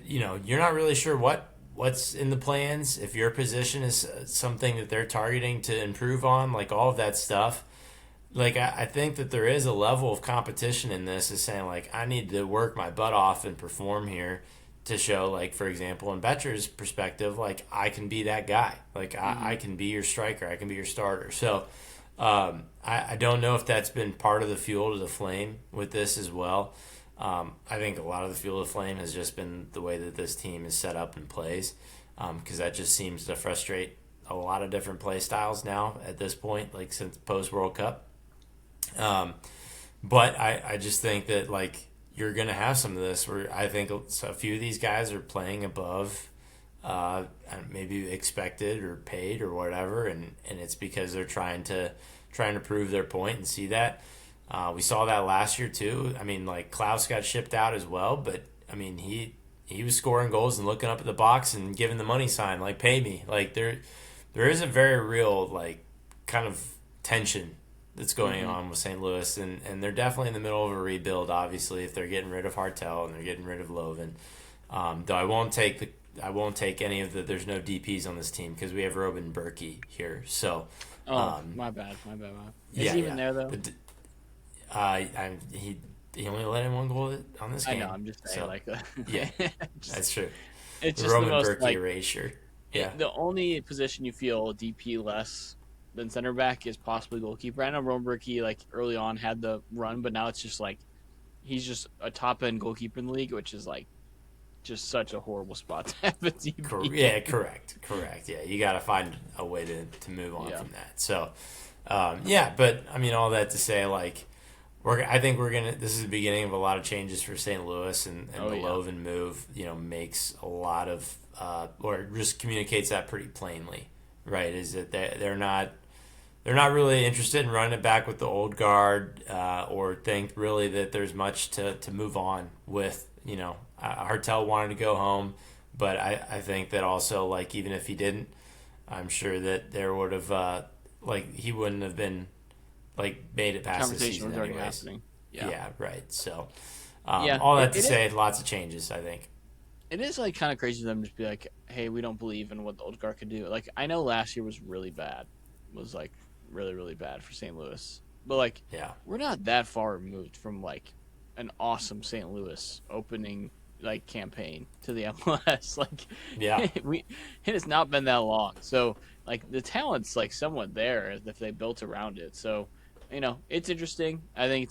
you're not really sure what's in the plans, if your position is something that they're targeting to improve on, like all of that stuff. like I think that there is a level of competition in this, is saying like I need to work my butt off and perform here to show, like, for example, in Betcher's perspective, like I can be that guy, like Mm-hmm. I can be your striker, I can be your starter. So I don't know if that's been part of the fuel to the flame with this as well. I think a lot of the fuel to the flame has just been the way that this team is set up and plays, because that just seems to frustrate a lot of different play styles now at this point, like since post World Cup. Um, but I just think that, like, you're going to have some of this where I think a few of these guys are playing above maybe expected or paid or whatever, and it's because they're trying to prove their point and see that. We saw that last year too. I mean, like Klaus got shipped out as well, but I mean he was scoring goals and looking up at the box and giving the money sign like pay me. Like there is a very real, like, kind of tension that's going Mm-hmm. on with St. Louis, and they're definitely in the middle of a rebuild. Obviously, if they're getting rid of Hartel and they're getting rid of Loven, though I won't take any of the. There's no DPS on this team because we have Robin Berkey here. So, Oh, um, my bad, my bad, my bad. Is yeah, he even yeah, there though? but he only let in one goal on this I know. game. I'm just saying, So, like, yeah, just that's true. it's The just the Roman most Berkey like erasure. Yeah, the only position you feel DP less than center back is possibly goalkeeper. I know Romerke like early on had the run, but now it's just like he's just a top end goalkeeper in the league, which is like just such a horrible spot to have a DP Yeah, in. correct. Yeah, you got to find a way to move on Yeah. from that. So, yeah, but I mean, all that to say, like, I think we're gonna. This is the beginning of a lot of changes for St. Louis, and Oh the yeah. Loven move, makes a lot of, or just communicates that pretty plainly, right? Is that they're not really interested in running it back with the old guard, or think really that there's much to move on with. Hartel wanted to go home, but I think that also, like, even if he didn't, I'm sure that there would have, like, he wouldn't have been, like, made it The past the conversation season was already anyways. happening. Yeah. Yeah, right. So, Yeah. all It, that to it is say, lots of changes, I think. it is like kind of crazy for them to just be like, hey, we don't believe in what the old guard could do. Like I know last year was really bad. Was like really, really bad for St. Louis. But like Yeah, we're not that far removed from like an awesome St. Louis opening like campaign to the MLS. Like yeah, we it has not been that long. So like the talent's like somewhat there if they built around it. So it's interesting. I think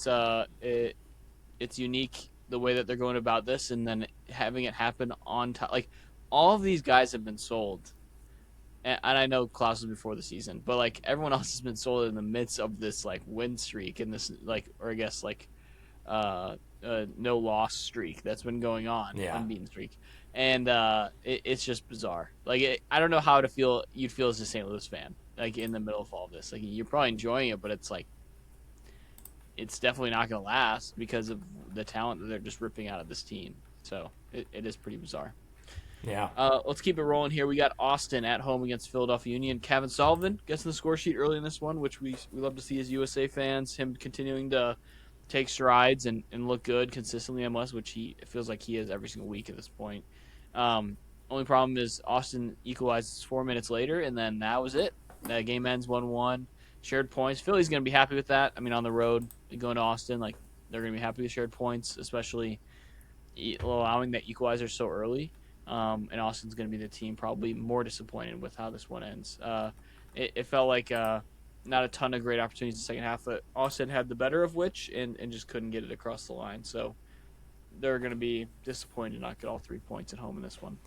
it's unique the way that they're going about this, and then having it happen on time. Like all of these guys have been sold, and I know Klaus was before the season, but like everyone else has been sold in the midst of this like win streak and this like, or I guess like no loss streak that's been going on, yeah. unbeaten streak, and it's just bizarre. Like I don't know how to feel. You'd feel as a St. Louis fan, like in the middle of all of this. Like you're probably enjoying it, but it's like it's definitely not going to last because of the talent that they're just ripping out of this team. So it is pretty bizarre. Yeah. Let's keep it rolling here. We got Austin at home against Philadelphia Union. Kevin Sullivan gets in the score sheet early in this one, which we love to see as USA fans. Him continuing to take strides and look good consistently in MLS, which it feels like he is every single week at this point. Only problem is Austin equalizes 4 minutes later, and then that was it. The game ends 1-1. Shared points. Philly's going to be happy with that. I mean, on the road, going to Austin, like they're going to be happy with shared points, especially allowing that equalizer so early. And Austin's going to be the team probably more disappointed with how this one ends. It felt like not a ton of great opportunities in the second half, but Austin had the better of which and just couldn't get it across the line. So they're going to be disappointed to not get all 3 points at home in this one.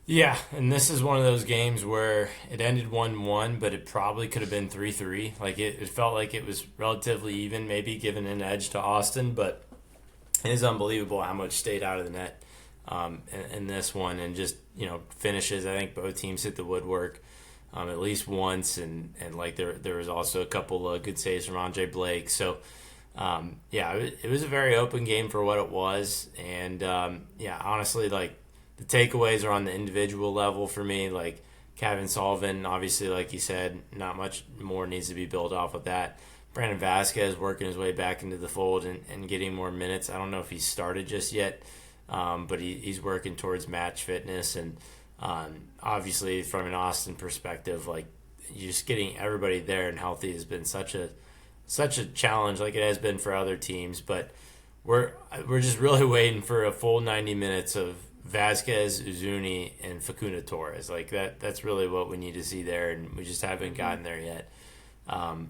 Yeah, and this is one of those games where it ended 1-1, but it probably could have been 3-3. Like, it felt like it was relatively even, maybe giving an edge to Austin, but it is unbelievable how much stayed out of the net in this one, and just, finishes. I think both teams hit the woodwork at least once, and like there was also a couple of good saves from Andre Blake. So, yeah, it was a very open game for what it was, and yeah, honestly, like, the takeaways are on the individual level for me. Like Kevin Sullivan, obviously, like you said, not much more needs to be built off of that. Brandon Vasquez working his way back into the fold and getting more minutes. I don't know if he's started just yet, but he's working towards match fitness. And obviously, from an Austin perspective, like, just getting everybody there and healthy has been such a challenge like it has been for other teams, but we're we're just really waiting for a full 90 minutes of Vasquez, Uzuni, and Facuna Torres. Like that's really what we need to see there, and we just haven't Hmm. gotten there yet.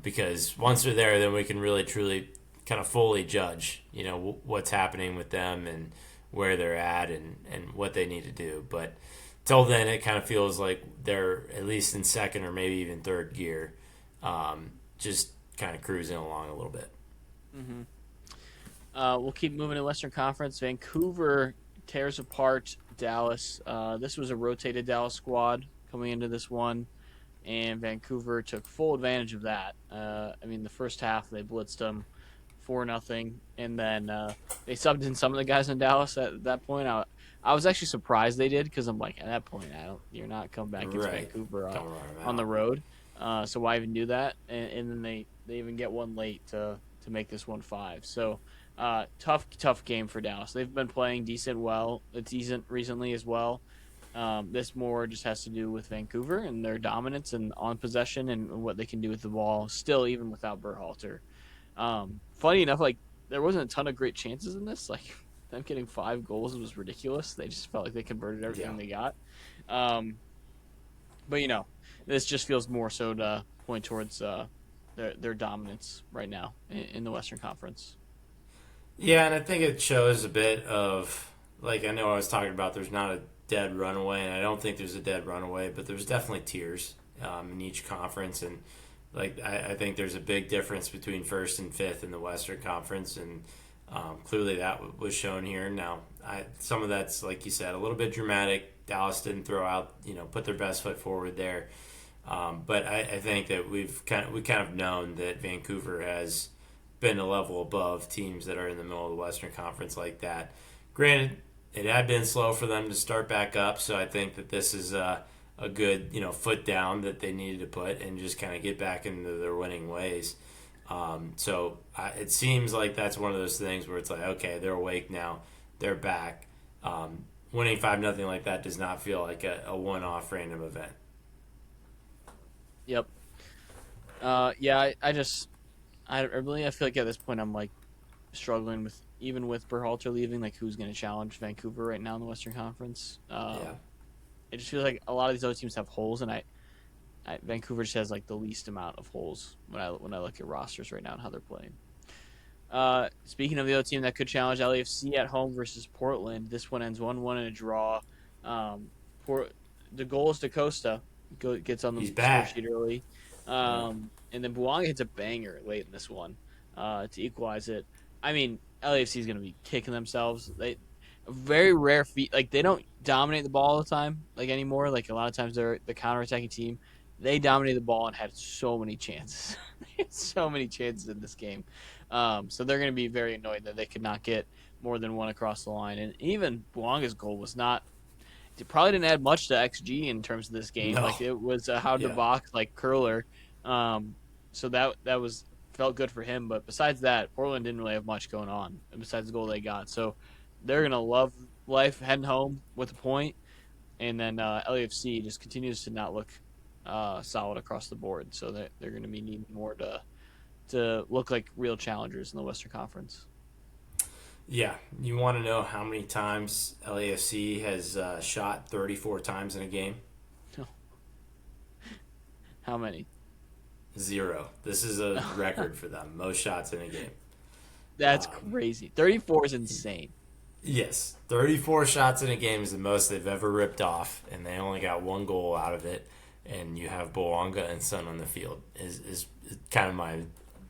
Because once they're there, then we can really truly kind of fully judge, what's happening with them and where they're at and what they need to do. But till then, it kind of feels like they're at least in second or maybe even third gear, just kind of cruising along a little bit. Hmm. We'll keep moving to Western Conference. Vancouver tears apart Dallas. This was a rotated Dallas squad coming into this one, and Vancouver took full advantage of that. I mean, the first half they blitzed them 4-0, and then they subbed in some of the guys in Dallas at that point. I was actually surprised they did because I'm like, at that point, you're not coming back against Right. Vancouver Come run on the out. road. So why even do that? And then they even get one late to make this one 5. So tough game for Dallas. They've been playing decent recently as well. This more just has to do with Vancouver and their dominance and on possession and what they can do with the ball. Still, even without Berhalter. Funny enough, like there wasn't a ton of great chances in this. Like them getting 5 goals was ridiculous. They just felt like they converted Yeah. everything they got. Um, but this just feels more so to point towards their dominance right now in the Western Conference. Yeah, and I think it shows a bit of, like, I know I was talking about there's not a dead runaway, and I don't think there's a dead runaway, but there's definitely tiers in each conference. And, like, I think there's a big difference between first and fifth in the Western Conference, and clearly that was shown here. Now, some of that's, like you said, a little bit dramatic. Dallas didn't throw out, put their best foot forward there. But I think that we kind of known that Vancouver has been a level above teams that are in the middle of the Western Conference like that. Granted, it had been slow for them to start back up, so I think that this is a good foot down that they needed to put and just kind of get back into their winning ways. It seems like that's one of those things where it's like, okay, they're awake now, they're back. Winning 5-0 like that does not feel like a one-off random event. Yep. Yeah. I feel like at this point I'm like struggling with even with Berhalter leaving, like who's going to challenge Vancouver right now in the Western Conference. Yeah. It just feels like a lot of these other teams have holes, and Vancouver just has like the least amount of holes when I look at rosters right now and how they're playing. Speaking of the other team that could challenge LAFC at home versus Portland, this one ends 1-1 in a draw. Um, Port the goal is to Costa gets on the He's score back. sheet early, Yeah. and then Buanga hits a banger late in this one to equalize it. I mean, LAFC is going to be kicking themselves. They very rare feat. Like they don't dominate the ball all the time like anymore. Like a lot of times they're the counterattacking team. They dominated the ball and had so many chances. They had so many chances in this game. So they're going to be very annoyed that they could not get more than one across the line. And even Buanga's goal was not. It probably didn't add much to XG in terms of this game. No. Like it was a how to Yeah. box like curler. Um, so that was felt good for him. But besides that, Portland didn't really have much going on besides the goal they got. So they're gonna love life heading home with a point, and then LAFC just continues to not look solid across the board. So they're going to be needing more to look like real challengers in the Western Conference. Yeah. You want to know how many times LAFC has shot 34 times in a game? How many? Zero. This is a record for them. Most shots in a game. That's Um, crazy. 34 is insane. yes. 34 shots in a game is the most they've ever ripped off, and they only got one goal out of it. And you have Boanga and Son on the field is kind of my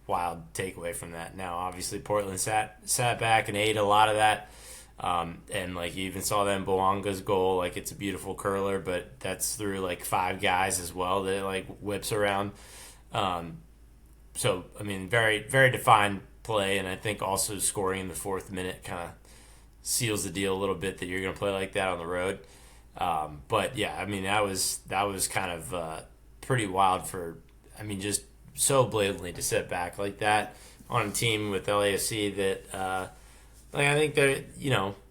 wild takeaway from that. Now, obviously, Portland sat back and ate a lot of that. And like you even saw that in Boanga's goal, like it's a beautiful curler, but that's through like 5 guys as well that it, like whips around. Um, I mean, very very defined play, and I think also scoring in the fourth minute kind of seals the deal a little bit that you're going to play like that on the road. But yeah, I mean that was kind of pretty wild for. I mean, just so blatantly to sit back like that on a team with LAFC that. Like I think they're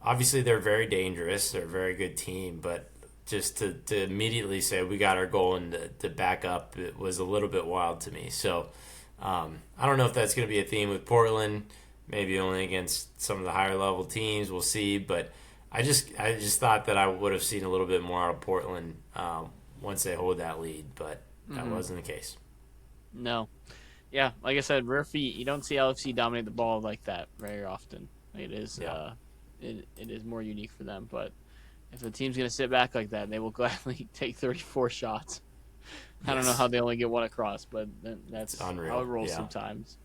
obviously they're very dangerous. They're a very good team, but just to immediately say we got our goal and to back up it was a little bit wild to me. So I don't know if that's going to be a theme with Portland. Maybe only against some of the higher level teams. We'll see. But I just thought that I would have seen a little bit more out of Portland once they hold that lead, but that Hmm. wasn't the case. No. Yeah, like I said, rare feet. You don't see LFC dominate the ball like that very often. It is Yeah. it is more unique for them. But if the team's gonna sit back like that, they will gladly take 34 shots. I don't know how Yes. they only get one across, but It's that's how it unreal. rolls Yeah. sometimes.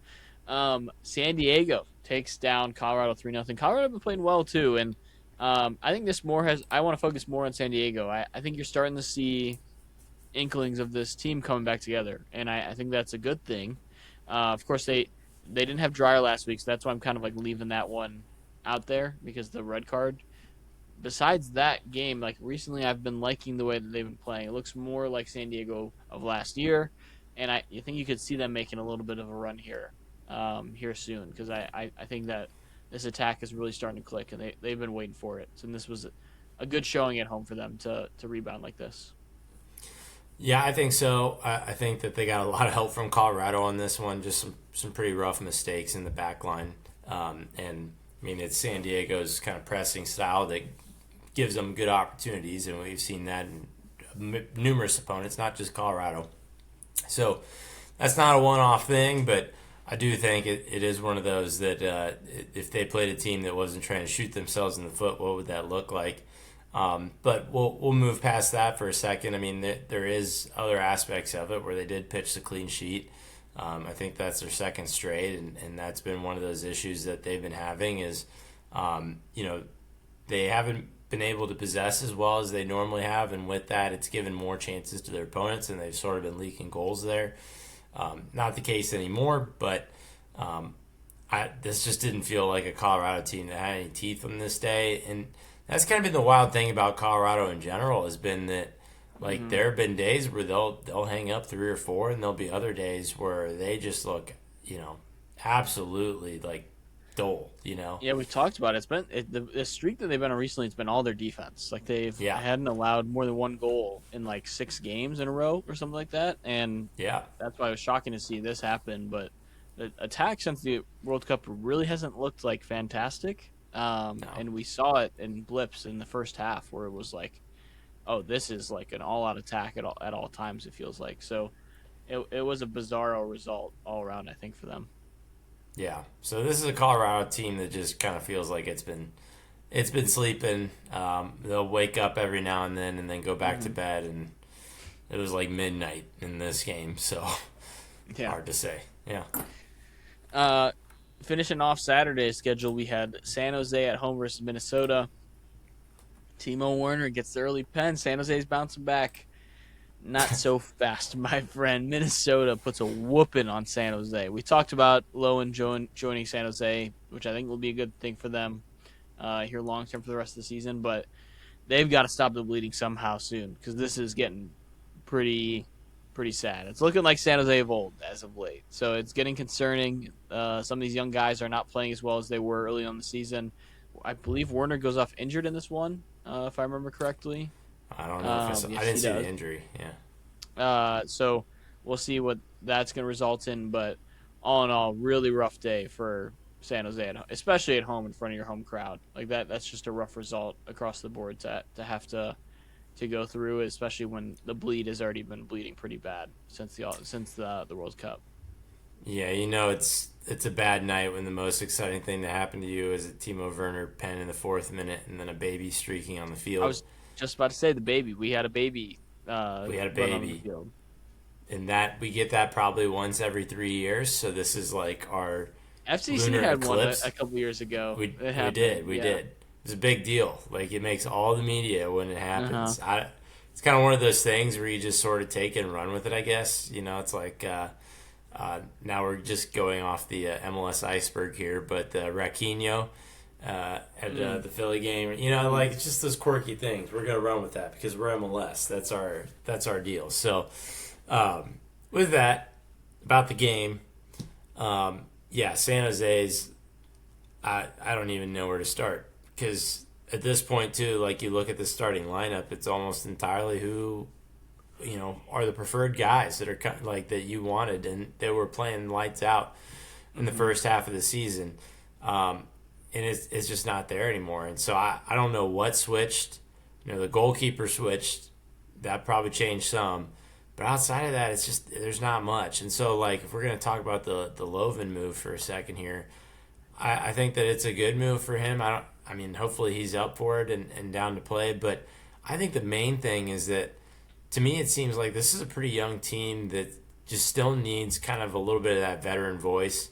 San Diego takes down Colorado 3-0. Colorado been playing well too, and I think this more has. I want to focus more on San Diego. I think you're starting to see inklings of this team coming back together, and I think that's a good thing. Of course, they didn't have Dryer last week, so that's why I'm kind of like leaving that one out there because the red card. Besides that game, like recently, I've been liking the way that they've been playing. It looks more like San Diego of last year, and I think you could see them making a little bit of a run here soon because I think that this attack is really starting to click, and they've been waiting for it. And this was a good showing at home for them to rebound like this. Yeah, I think so. I think that they got a lot of help from Colorado on this one. Just some pretty rough mistakes in the back line. And I mean, it's San Diego's kind of pressing style that gives them good opportunities, and we've seen that in numerous opponents, not just Colorado. So that's not a one-off thing, but I do think it is one of those that if they played a team that wasn't trying to shoot themselves in the foot, what would that look like? But we'll move past that for a second. I mean, there is other aspects of it where they did pitch the clean sheet. I think that's their second straight, and that's been one of those issues that they've been having is, you know, they haven't been able to possess as well as they normally have, and with that, it's given more chances to their opponents, and they've sort of been leaking goals there. Not the case anymore, but this just didn't feel like a Colorado team that had any teeth on this day, and that's kind of been the wild thing about Colorado in general has been that like Mm-hmm. there have been days where they'll hang up three or four, and there'll be other days where they just look, absolutely like dull, Yeah, we talked about it. The streak that they've been on recently. It's been all their defense. Like they've Yeah, hadn't allowed more than one goal in like 6 games in a row or something like that, and yeah, that's why it was shocking to see this happen. But the attack since the World Cup really hasn't looked like fantastic. no, And we saw it in blips in the first half where it was like, oh, this is like an all-out attack at all times. It feels like so. It was a bizarro result all around. I think for them. yeah. So this is a Colorado team that just kind of feels like it's been sleeping. They'll wake up every now and then go back to Hmm. bed, and it was like midnight in this game, so Yeah. hard to say. Yeah. Uh, Finishing off Saturday's schedule, we had San Jose at home versus Minnesota. Timo Werner gets the early pen. San Jose's bouncing back. Not so fast, my friend. Minnesota puts a whooping on San Jose. We talked about Lowen joining San Jose, which I think will be a good thing for them here long term for the rest of the season. But they've got to stop the bleeding somehow soon because this is getting pretty pretty sad. It's looking like San Jose of old as of late, so it's getting concerning. Some of these young guys are not playing as well as they were early on the season. I believe Werner goes off injured in this one, if I remember correctly. I don't know if I Yes, didn't he see the does. injury. Yeah. So we'll see what that's going to result in. But all in all, really rough day for San Jose, especially at home in front of your home crowd. Like that, that's just a rough result across the board to have to go through, especially when the bleed has already been bleeding pretty bad since the World Cup. Yeah, it's a bad night when the most exciting thing that happened to you is a Timo Werner pen in the fourth minute and then a baby streaking on the I field. was just about to say the baby. We had a baby We had a run on the baby, field. and that we get that probably once every 3 years. So this is like our FCC lunar had one a, eclipse. a couple years ago. We It we did happened. we Yeah. did. It's a big deal. Like it makes all the media when it Uh huh. happens. It's kind of one of those things where you just sort of take it and run with it. I guess it's like now we're just going off the MLS iceberg here, but Raquinho at Mm. the Philly game, like it's just those quirky things. We're gonna run with that because we're MLS. That's our deal. So with that about the game, yeah, San Jose's. I don't even know where to start because at this point too, like you look at the starting lineup, it's almost entirely who are the preferred guys that are like that you wanted and they were playing lights out in the Mm-hmm. first half of the season. And it's just not there anymore. And so I don't know what switched. The goalkeeper switched. That probably changed some. But outside of that, it's just there's not much. And so, like, if we're going to talk about the Loven move for a second here, I think that it's a good move for him. I mean, hopefully he's up for it and down to play. But I think the main thing is that to me, it seems like this is a pretty young team that just still needs kind of a little bit of that veteran voice.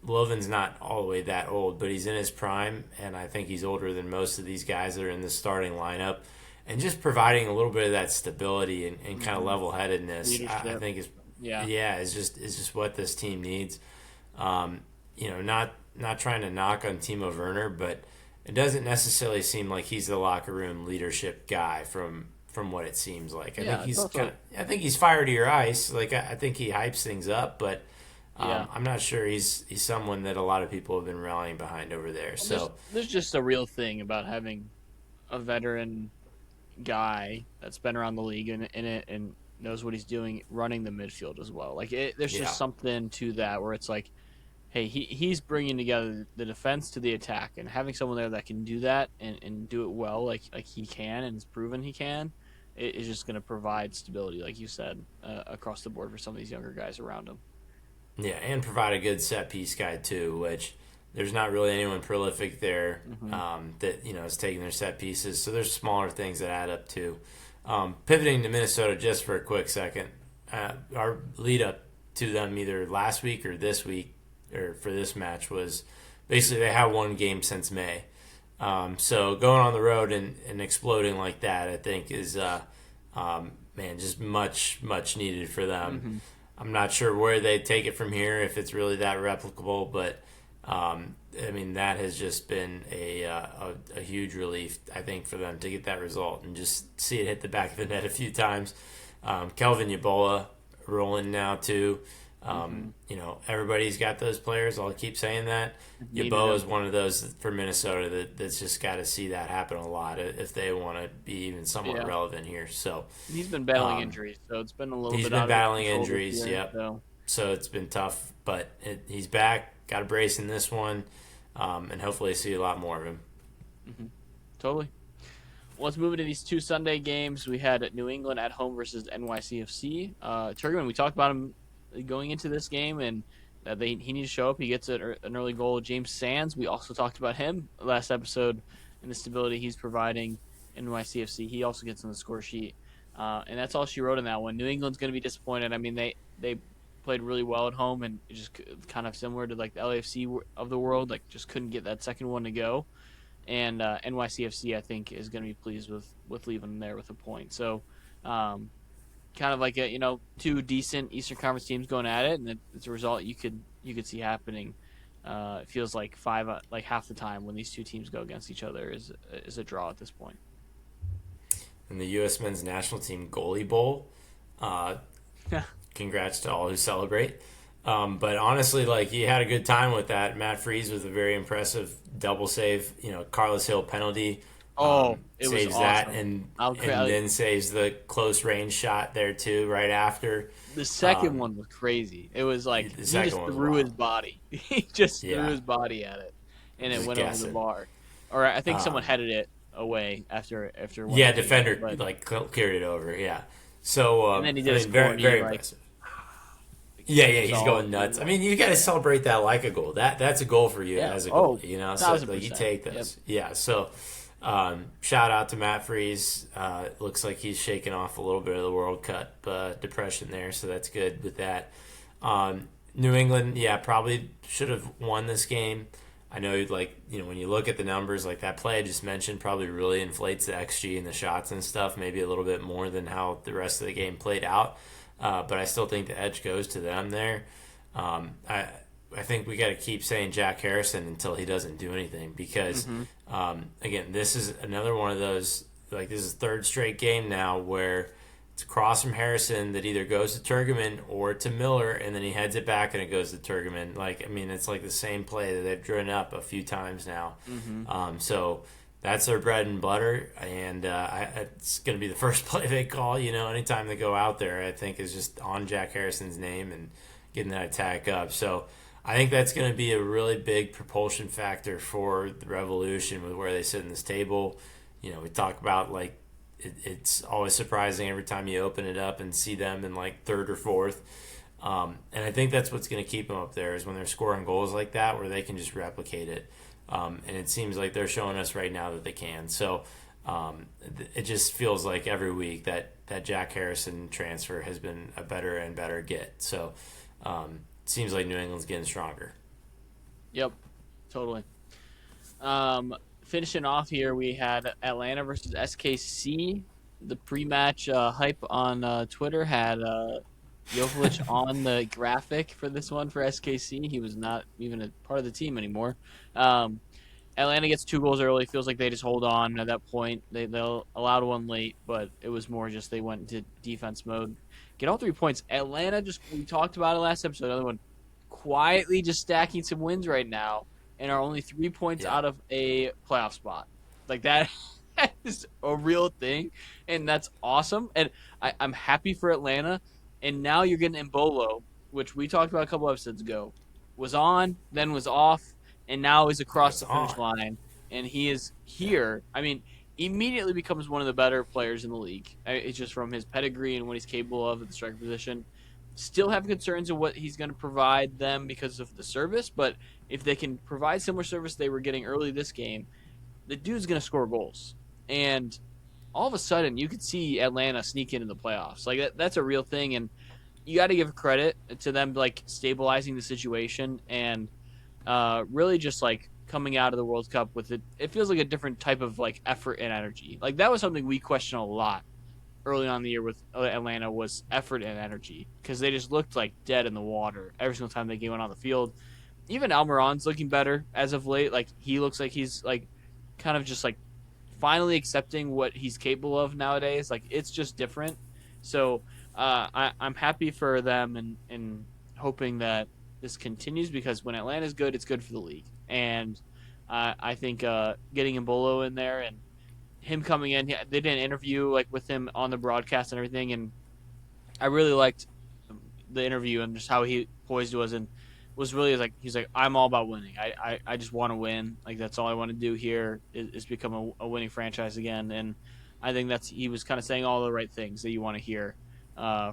Loven's not all the way that old, but he's in his prime, and I think he's older than most of these guys that are in the starting lineup. And just providing a little bit of that stability and kind of Mm-hmm. level headedness, I Leadership. think is Yeah. yeah, is just what this team needs. Not trying to knock on Timo Werner, but it doesn't necessarily seem like he's the locker room leadership guy from what it seems like. I think Yeah. It's he's also I think he's fire to your ice. Like I think he hypes things up, but yeah. I'm not sure he's someone that a lot of people have been rallying behind over there. Well, there's So there's just a real thing about having a veteran guy that's been around the league in it and knows what he's doing running the midfield as well. There's yeah, just something to that where it's like, hey, he's bringing together the defense to the attack, and having someone there that can do that and do it well, like he can and has proven he can, it is just going to provide stability, like you said, across the board for some of these younger guys around him. yeah, and provide a good set piece guy too, which there's not really anyone prolific there Hmm. that is taking their set pieces. So there's smaller things that add up too. Pivoting to Minnesota just for a quick second, our lead up to them either last week or this week or for this match was basically they have one game since May. So going on the road and exploding like that, I think is man just much needed for them. Hmm. I'm not sure where they take it from here if it's really that replicable, but I mean that has just been a huge relief I think for them to get that result and just see it hit the back of the net a few times. Kelvin Yeboah rolling now too. Hmm. Everybody's got those players. I'll keep saying that. Needed Yeboah is him. one of those for Minnesota that's just got to see that happen a lot if they want to be even somewhat Yeah, relevant here. So he's been battling um, injuries, so it's been a little he's bit been out of his battling control this injuries. year. Yep. So So it's been tough, but he's back. Got a brace in this one, and hopefully see a lot more of him. hmm totally. Well, let's move into these two Sunday games. We had New England at home versus NYCFC. Turgeman, we talked about him going into this game, and he needs to show up. He gets an early goal. James Sands, we also talked about him last episode and the stability he's providing in NYCFC. He also gets on the score sheet, and that's all she wrote in that one. New England's going to be disappointed. I mean, they played really well at home, and it just kind of similar to like the LAFC of the world, like just couldn't get that second one to go. And NYCFC, I think, is going to be pleased with leaving them there with a point. So, kind of like two decent Eastern Conference teams going at it, and it's a result you could see happening. It feels like like half the time when these two teams go against each other is a draw at this point. And the U.S. men's national team goalie bowl. Uh, Yeah. Congrats to all who celebrate. But honestly, like he had a good time with that. Matt Freese with a very impressive double save. Carlos Hill penalty Oh, it was saves that, awesome. and I'll, and I, then saves the close range shot there too right after. the second Um, one was crazy. It was like the he second just one was threw his wild. body. He just threw Yeah, his body at it, and it just went over the guessing. bar. Or I think someone Um, headed it away after one yeah, of the defender but like carried it over. Yeah, so and then he I did his mean, very corny very like impressive. Yeah, it yeah, was he's all going nuts. I mean, you got to celebrate that like a goal. That's a goal for you yeah. as a goal, Oh, So thousand like you percent. take Yep. those. Yeah. So shout out to Matt Freese. Looks like he's shaking off a little bit of the World Cup depression there, so that's good with that. New England, yeah, probably should have won this game. I know, when you look at the numbers, like that play I just mentioned, probably really inflates the XG and the shots and stuff, maybe a little bit more than how the rest of the game played out. But I still think the edge goes to them there. I think we got to keep saying Jack Harrison until he doesn't do anything because, Hmm. again, this is another one of those, like, this is third straight game now where it's a cross from Harrison that either goes to Turgeman or to Miller, and then he heads it back and it goes to Turgeman. Like, I mean, it's like the same play that they've driven up a few times now. Hmm. So that's their bread and butter, and it's going to be the first play they call. Anytime they go out there, I think is just on Jack Harrison's name and getting that attack up. So I think that's going to be a really big propulsion factor for the Revolution with where they sit in this table. We talk about like it's always surprising every time you open it up and see them in like third or fourth. And I think that's what's going to keep them up there is when they're scoring goals like that where they can just replicate it. And it seems like they're showing us right now that they can. So it just feels like every week that Jack Harrison transfer has been a better and better get. So it seems like New England's getting stronger. Yep, totally. Finishing off here, we had Atlanta versus SKC. The pre-match hype on Twitter had Jovelic on the graphic for this one for SKC. He was not even a part of the team anymore. Um, Atlanta gets 2 goals early. Feels like they just hold on at that point. They'll allowed one late, but it was more just they went into defense mode. Get all 3 points. Atlanta just we talked about it last episode. Another one quietly just stacking some wins right now and are only 3 points Yeah, out of a playoff spot. Like that is a real thing, and that's awesome. And I'm happy for Atlanta. And now you're getting Embolo, which we talked about a couple episodes ago, was on, then was off, and now is now across it's the finish on. line, and he is Yeah. here. I mean, immediately becomes one of the better players in the league. It's just from his pedigree and what he's capable of at the striker position. Still have concerns of what he's going to provide them because of the service, but if they can provide similar service they were getting early this game, the dude's going to score goals. And all of a sudden, you could see Atlanta sneak into the playoffs. Like that's a real thing, and you got to give credit to them like stabilizing the situation and really just like coming out of the World Cup with it. It feels like a different type of like effort and energy. Like that was something we questioned a lot early on in the year with Atlanta was effort and energy because they just looked like dead in the water every single time they went on the field. Even Almiron's looking better as of late. Like he looks like he's like kind of just like finally accepting what he's capable of nowadays. Like it's just different. So I'm happy for them and hoping that this continues because when Atlanta's good, it's good for the league. And I think getting Embolo in there and him coming in, they did an interview like with him on the broadcast and everything, and I really liked the interview and just how he poised was and was really like he's like I'm all about winning. I just want to win. Like that's all I want to do here is become a winning franchise again. And I think that's he was kind of saying all the right things that you want to hear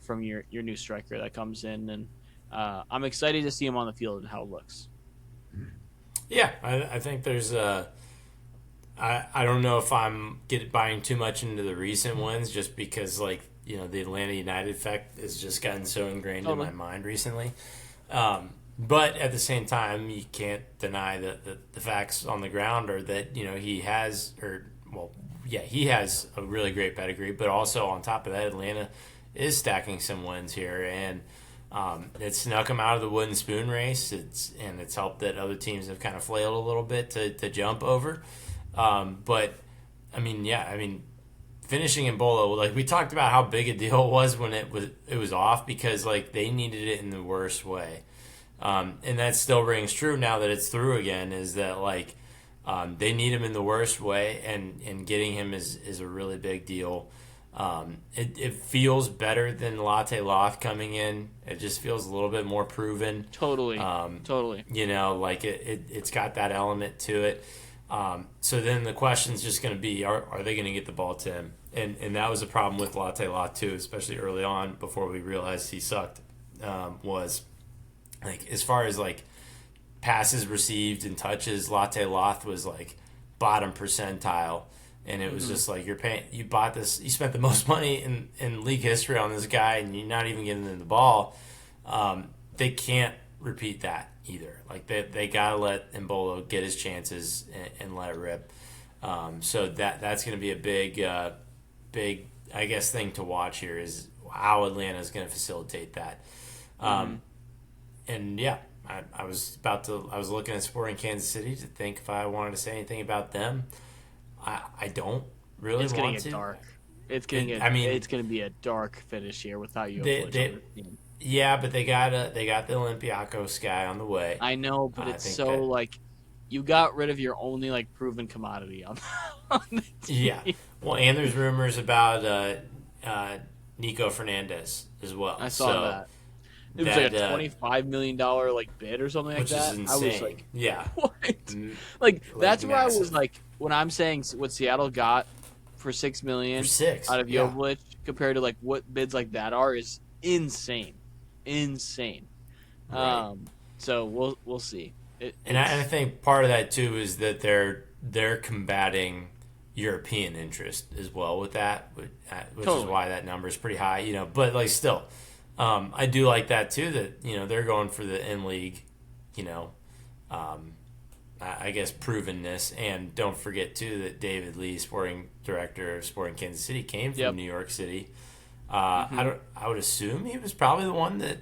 from your new striker that comes in. And I'm excited to see him on the field and how it looks. Yeah, I think there's I don't know if I'm buying too much into the recent ones just because like the Atlanta United effect has just gotten so ingrained in my Totally. mind recently. But at the same time, you can't deny that the facts on the ground are that he has he has a really great pedigree, but also on top of that, Atlanta is stacking some wins here and. It snuck him out of the wooden spoon race. It's helped that other teams have kind of flailed a little bit to jump over. But finishing in Bolo, like we talked about how big a deal it was when it was off because like they needed it in the worst way, and that still rings true now that it's through again. Is that like they need him in the worst way, and getting him is a really big deal. It feels better than Latte Loth coming in. It just feels a little bit more proven. Totally. Totally. Like it's got that element to it. So then the question's just going to be, are they going to get the ball to him? And that was a problem with Latte Loth too, especially early on before we realized he sucked. Was like as far as like passes received and touches, Latte Loth was like bottom percentile. And it was Mm-hmm. just like you bought this, you spent the most money in league history on this guy, and you're not even getting him the ball. They can't repeat that either. Like they gotta let Embolo get his chances and let it rip. So that's going to be a big I guess thing to watch here is how Atlanta is going to facilitate that. Mm-hmm. And yeah, I was looking at Sporting Kansas City to think if I wanted to say anything about them. I don't really It's gonna want get to. dark. It's gonna be a dark finish here without Jovic on They the team. yeah, but they got the Olympiacos guy on the way. I know, but I it's think so that like you got rid of your only like proven commodity on, on the Yeah. team. Well, and there's rumors about uh, Nico Fernandez as well. I saw So that. It was like a that $25 million like bid or something like which is that. I was insane. like, Yeah. what? M- Like like that's where I was massive. like when I'm saying what Seattle got for six For million six. out of Yeah. Jovelic compared to like what bids like that are is insane, insane. Right. Um, so we'll see. And I It's think part of that too is that they're combating European interest as well with that, which is totally. why that number is pretty high. But like still, I do like that too. That they're going for the in league, you know, um, I guess provenness. And don't forget too that David Lee, sporting director of Sporting Kansas City, came from Yep. New York City. I Mm-hmm. don't. I would assume he was probably the one that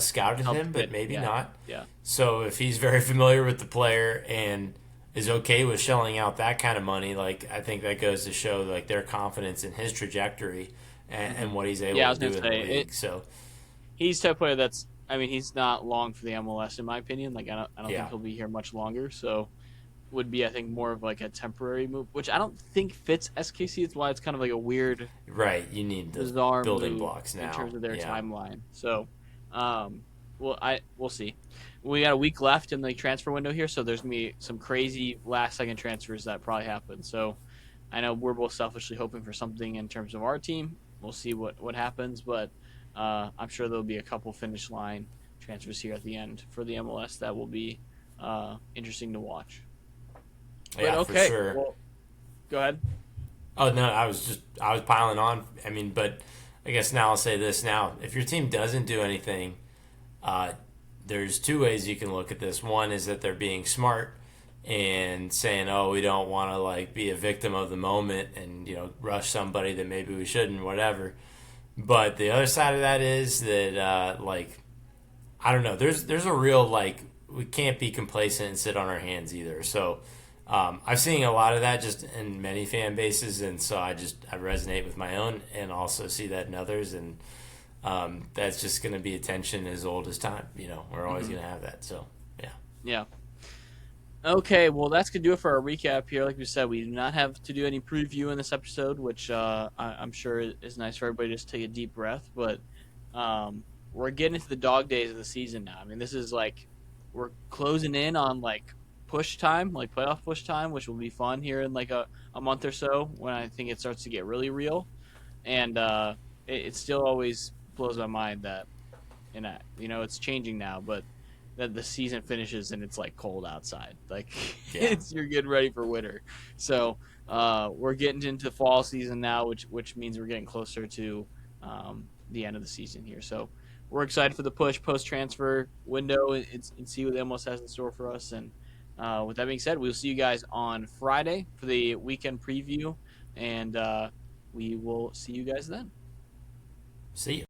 scouted Helped him, but fit. maybe Yeah. not. Yeah. So if he's very familiar with the player and is okay with shelling out that kind of money, like I think that goes to show like their confidence in his trajectory Mm-hmm. and what he's Yeah, able I to was gonna do in the say it. league. So He's the type of player that's. I mean, he's not long for the MLS in my opinion. Like I don't think yeah, he'll be here much longer. So would be I think more of like a temporary move, which I don't think fits SKC. It's why it's kind of like a weird, right. You need those bizarre building move blocks in now. terms of their Yeah, timeline. So, um, we'll see. We got a week left in the transfer window here, so there's gonna be some crazy last second transfers that probably happen. So, I know we're both selfishly hoping for something in terms of our team. We'll see what happens, but I'm sure there'll be a couple finish line transfers here at the end for the MLS that will be interesting to watch. But yeah, for okay, sure. well, go ahead. Oh no, I was piling on. I mean, but I guess now I'll say this now: if your team doesn't do anything, uh, there's two ways you can look at this. One is that they're being smart and saying, "Oh, we don't want to like be a victim of the moment and rush somebody that maybe we shouldn't, whatever." But the other side of that is that like I don't know. There's a real like we can't be complacent and sit on our hands either. So I've seen a lot of that just in many fan bases, and so I resonate with my own, and also see that in others, and that's just going to be a tension as old as time. We're always Hmm. going to have that. So yeah, Yeah. Okay, well, that's gonna do it for our recap here. Like we said, we do not have to do any preview in this episode, which I'm sure is nice for everybody to just take a deep breath. But we're getting into the dog days of the season now. I mean, this is like we're closing in on like push time, like playoff push time, which will be fun here in like a month or so when I think it starts to get really real. And it still always blows my mind that and it's changing now, but that the season finishes and it's like cold outside, like yeah, it's you're getting ready for winter. So we're getting into fall season now, which means we're getting closer to the end of the season here. So we're excited for the push post transfer window and see what the MLS has in store for us. And with that being said, we'll see you guys on Friday for the weekend preview, and we will see you guys then. see.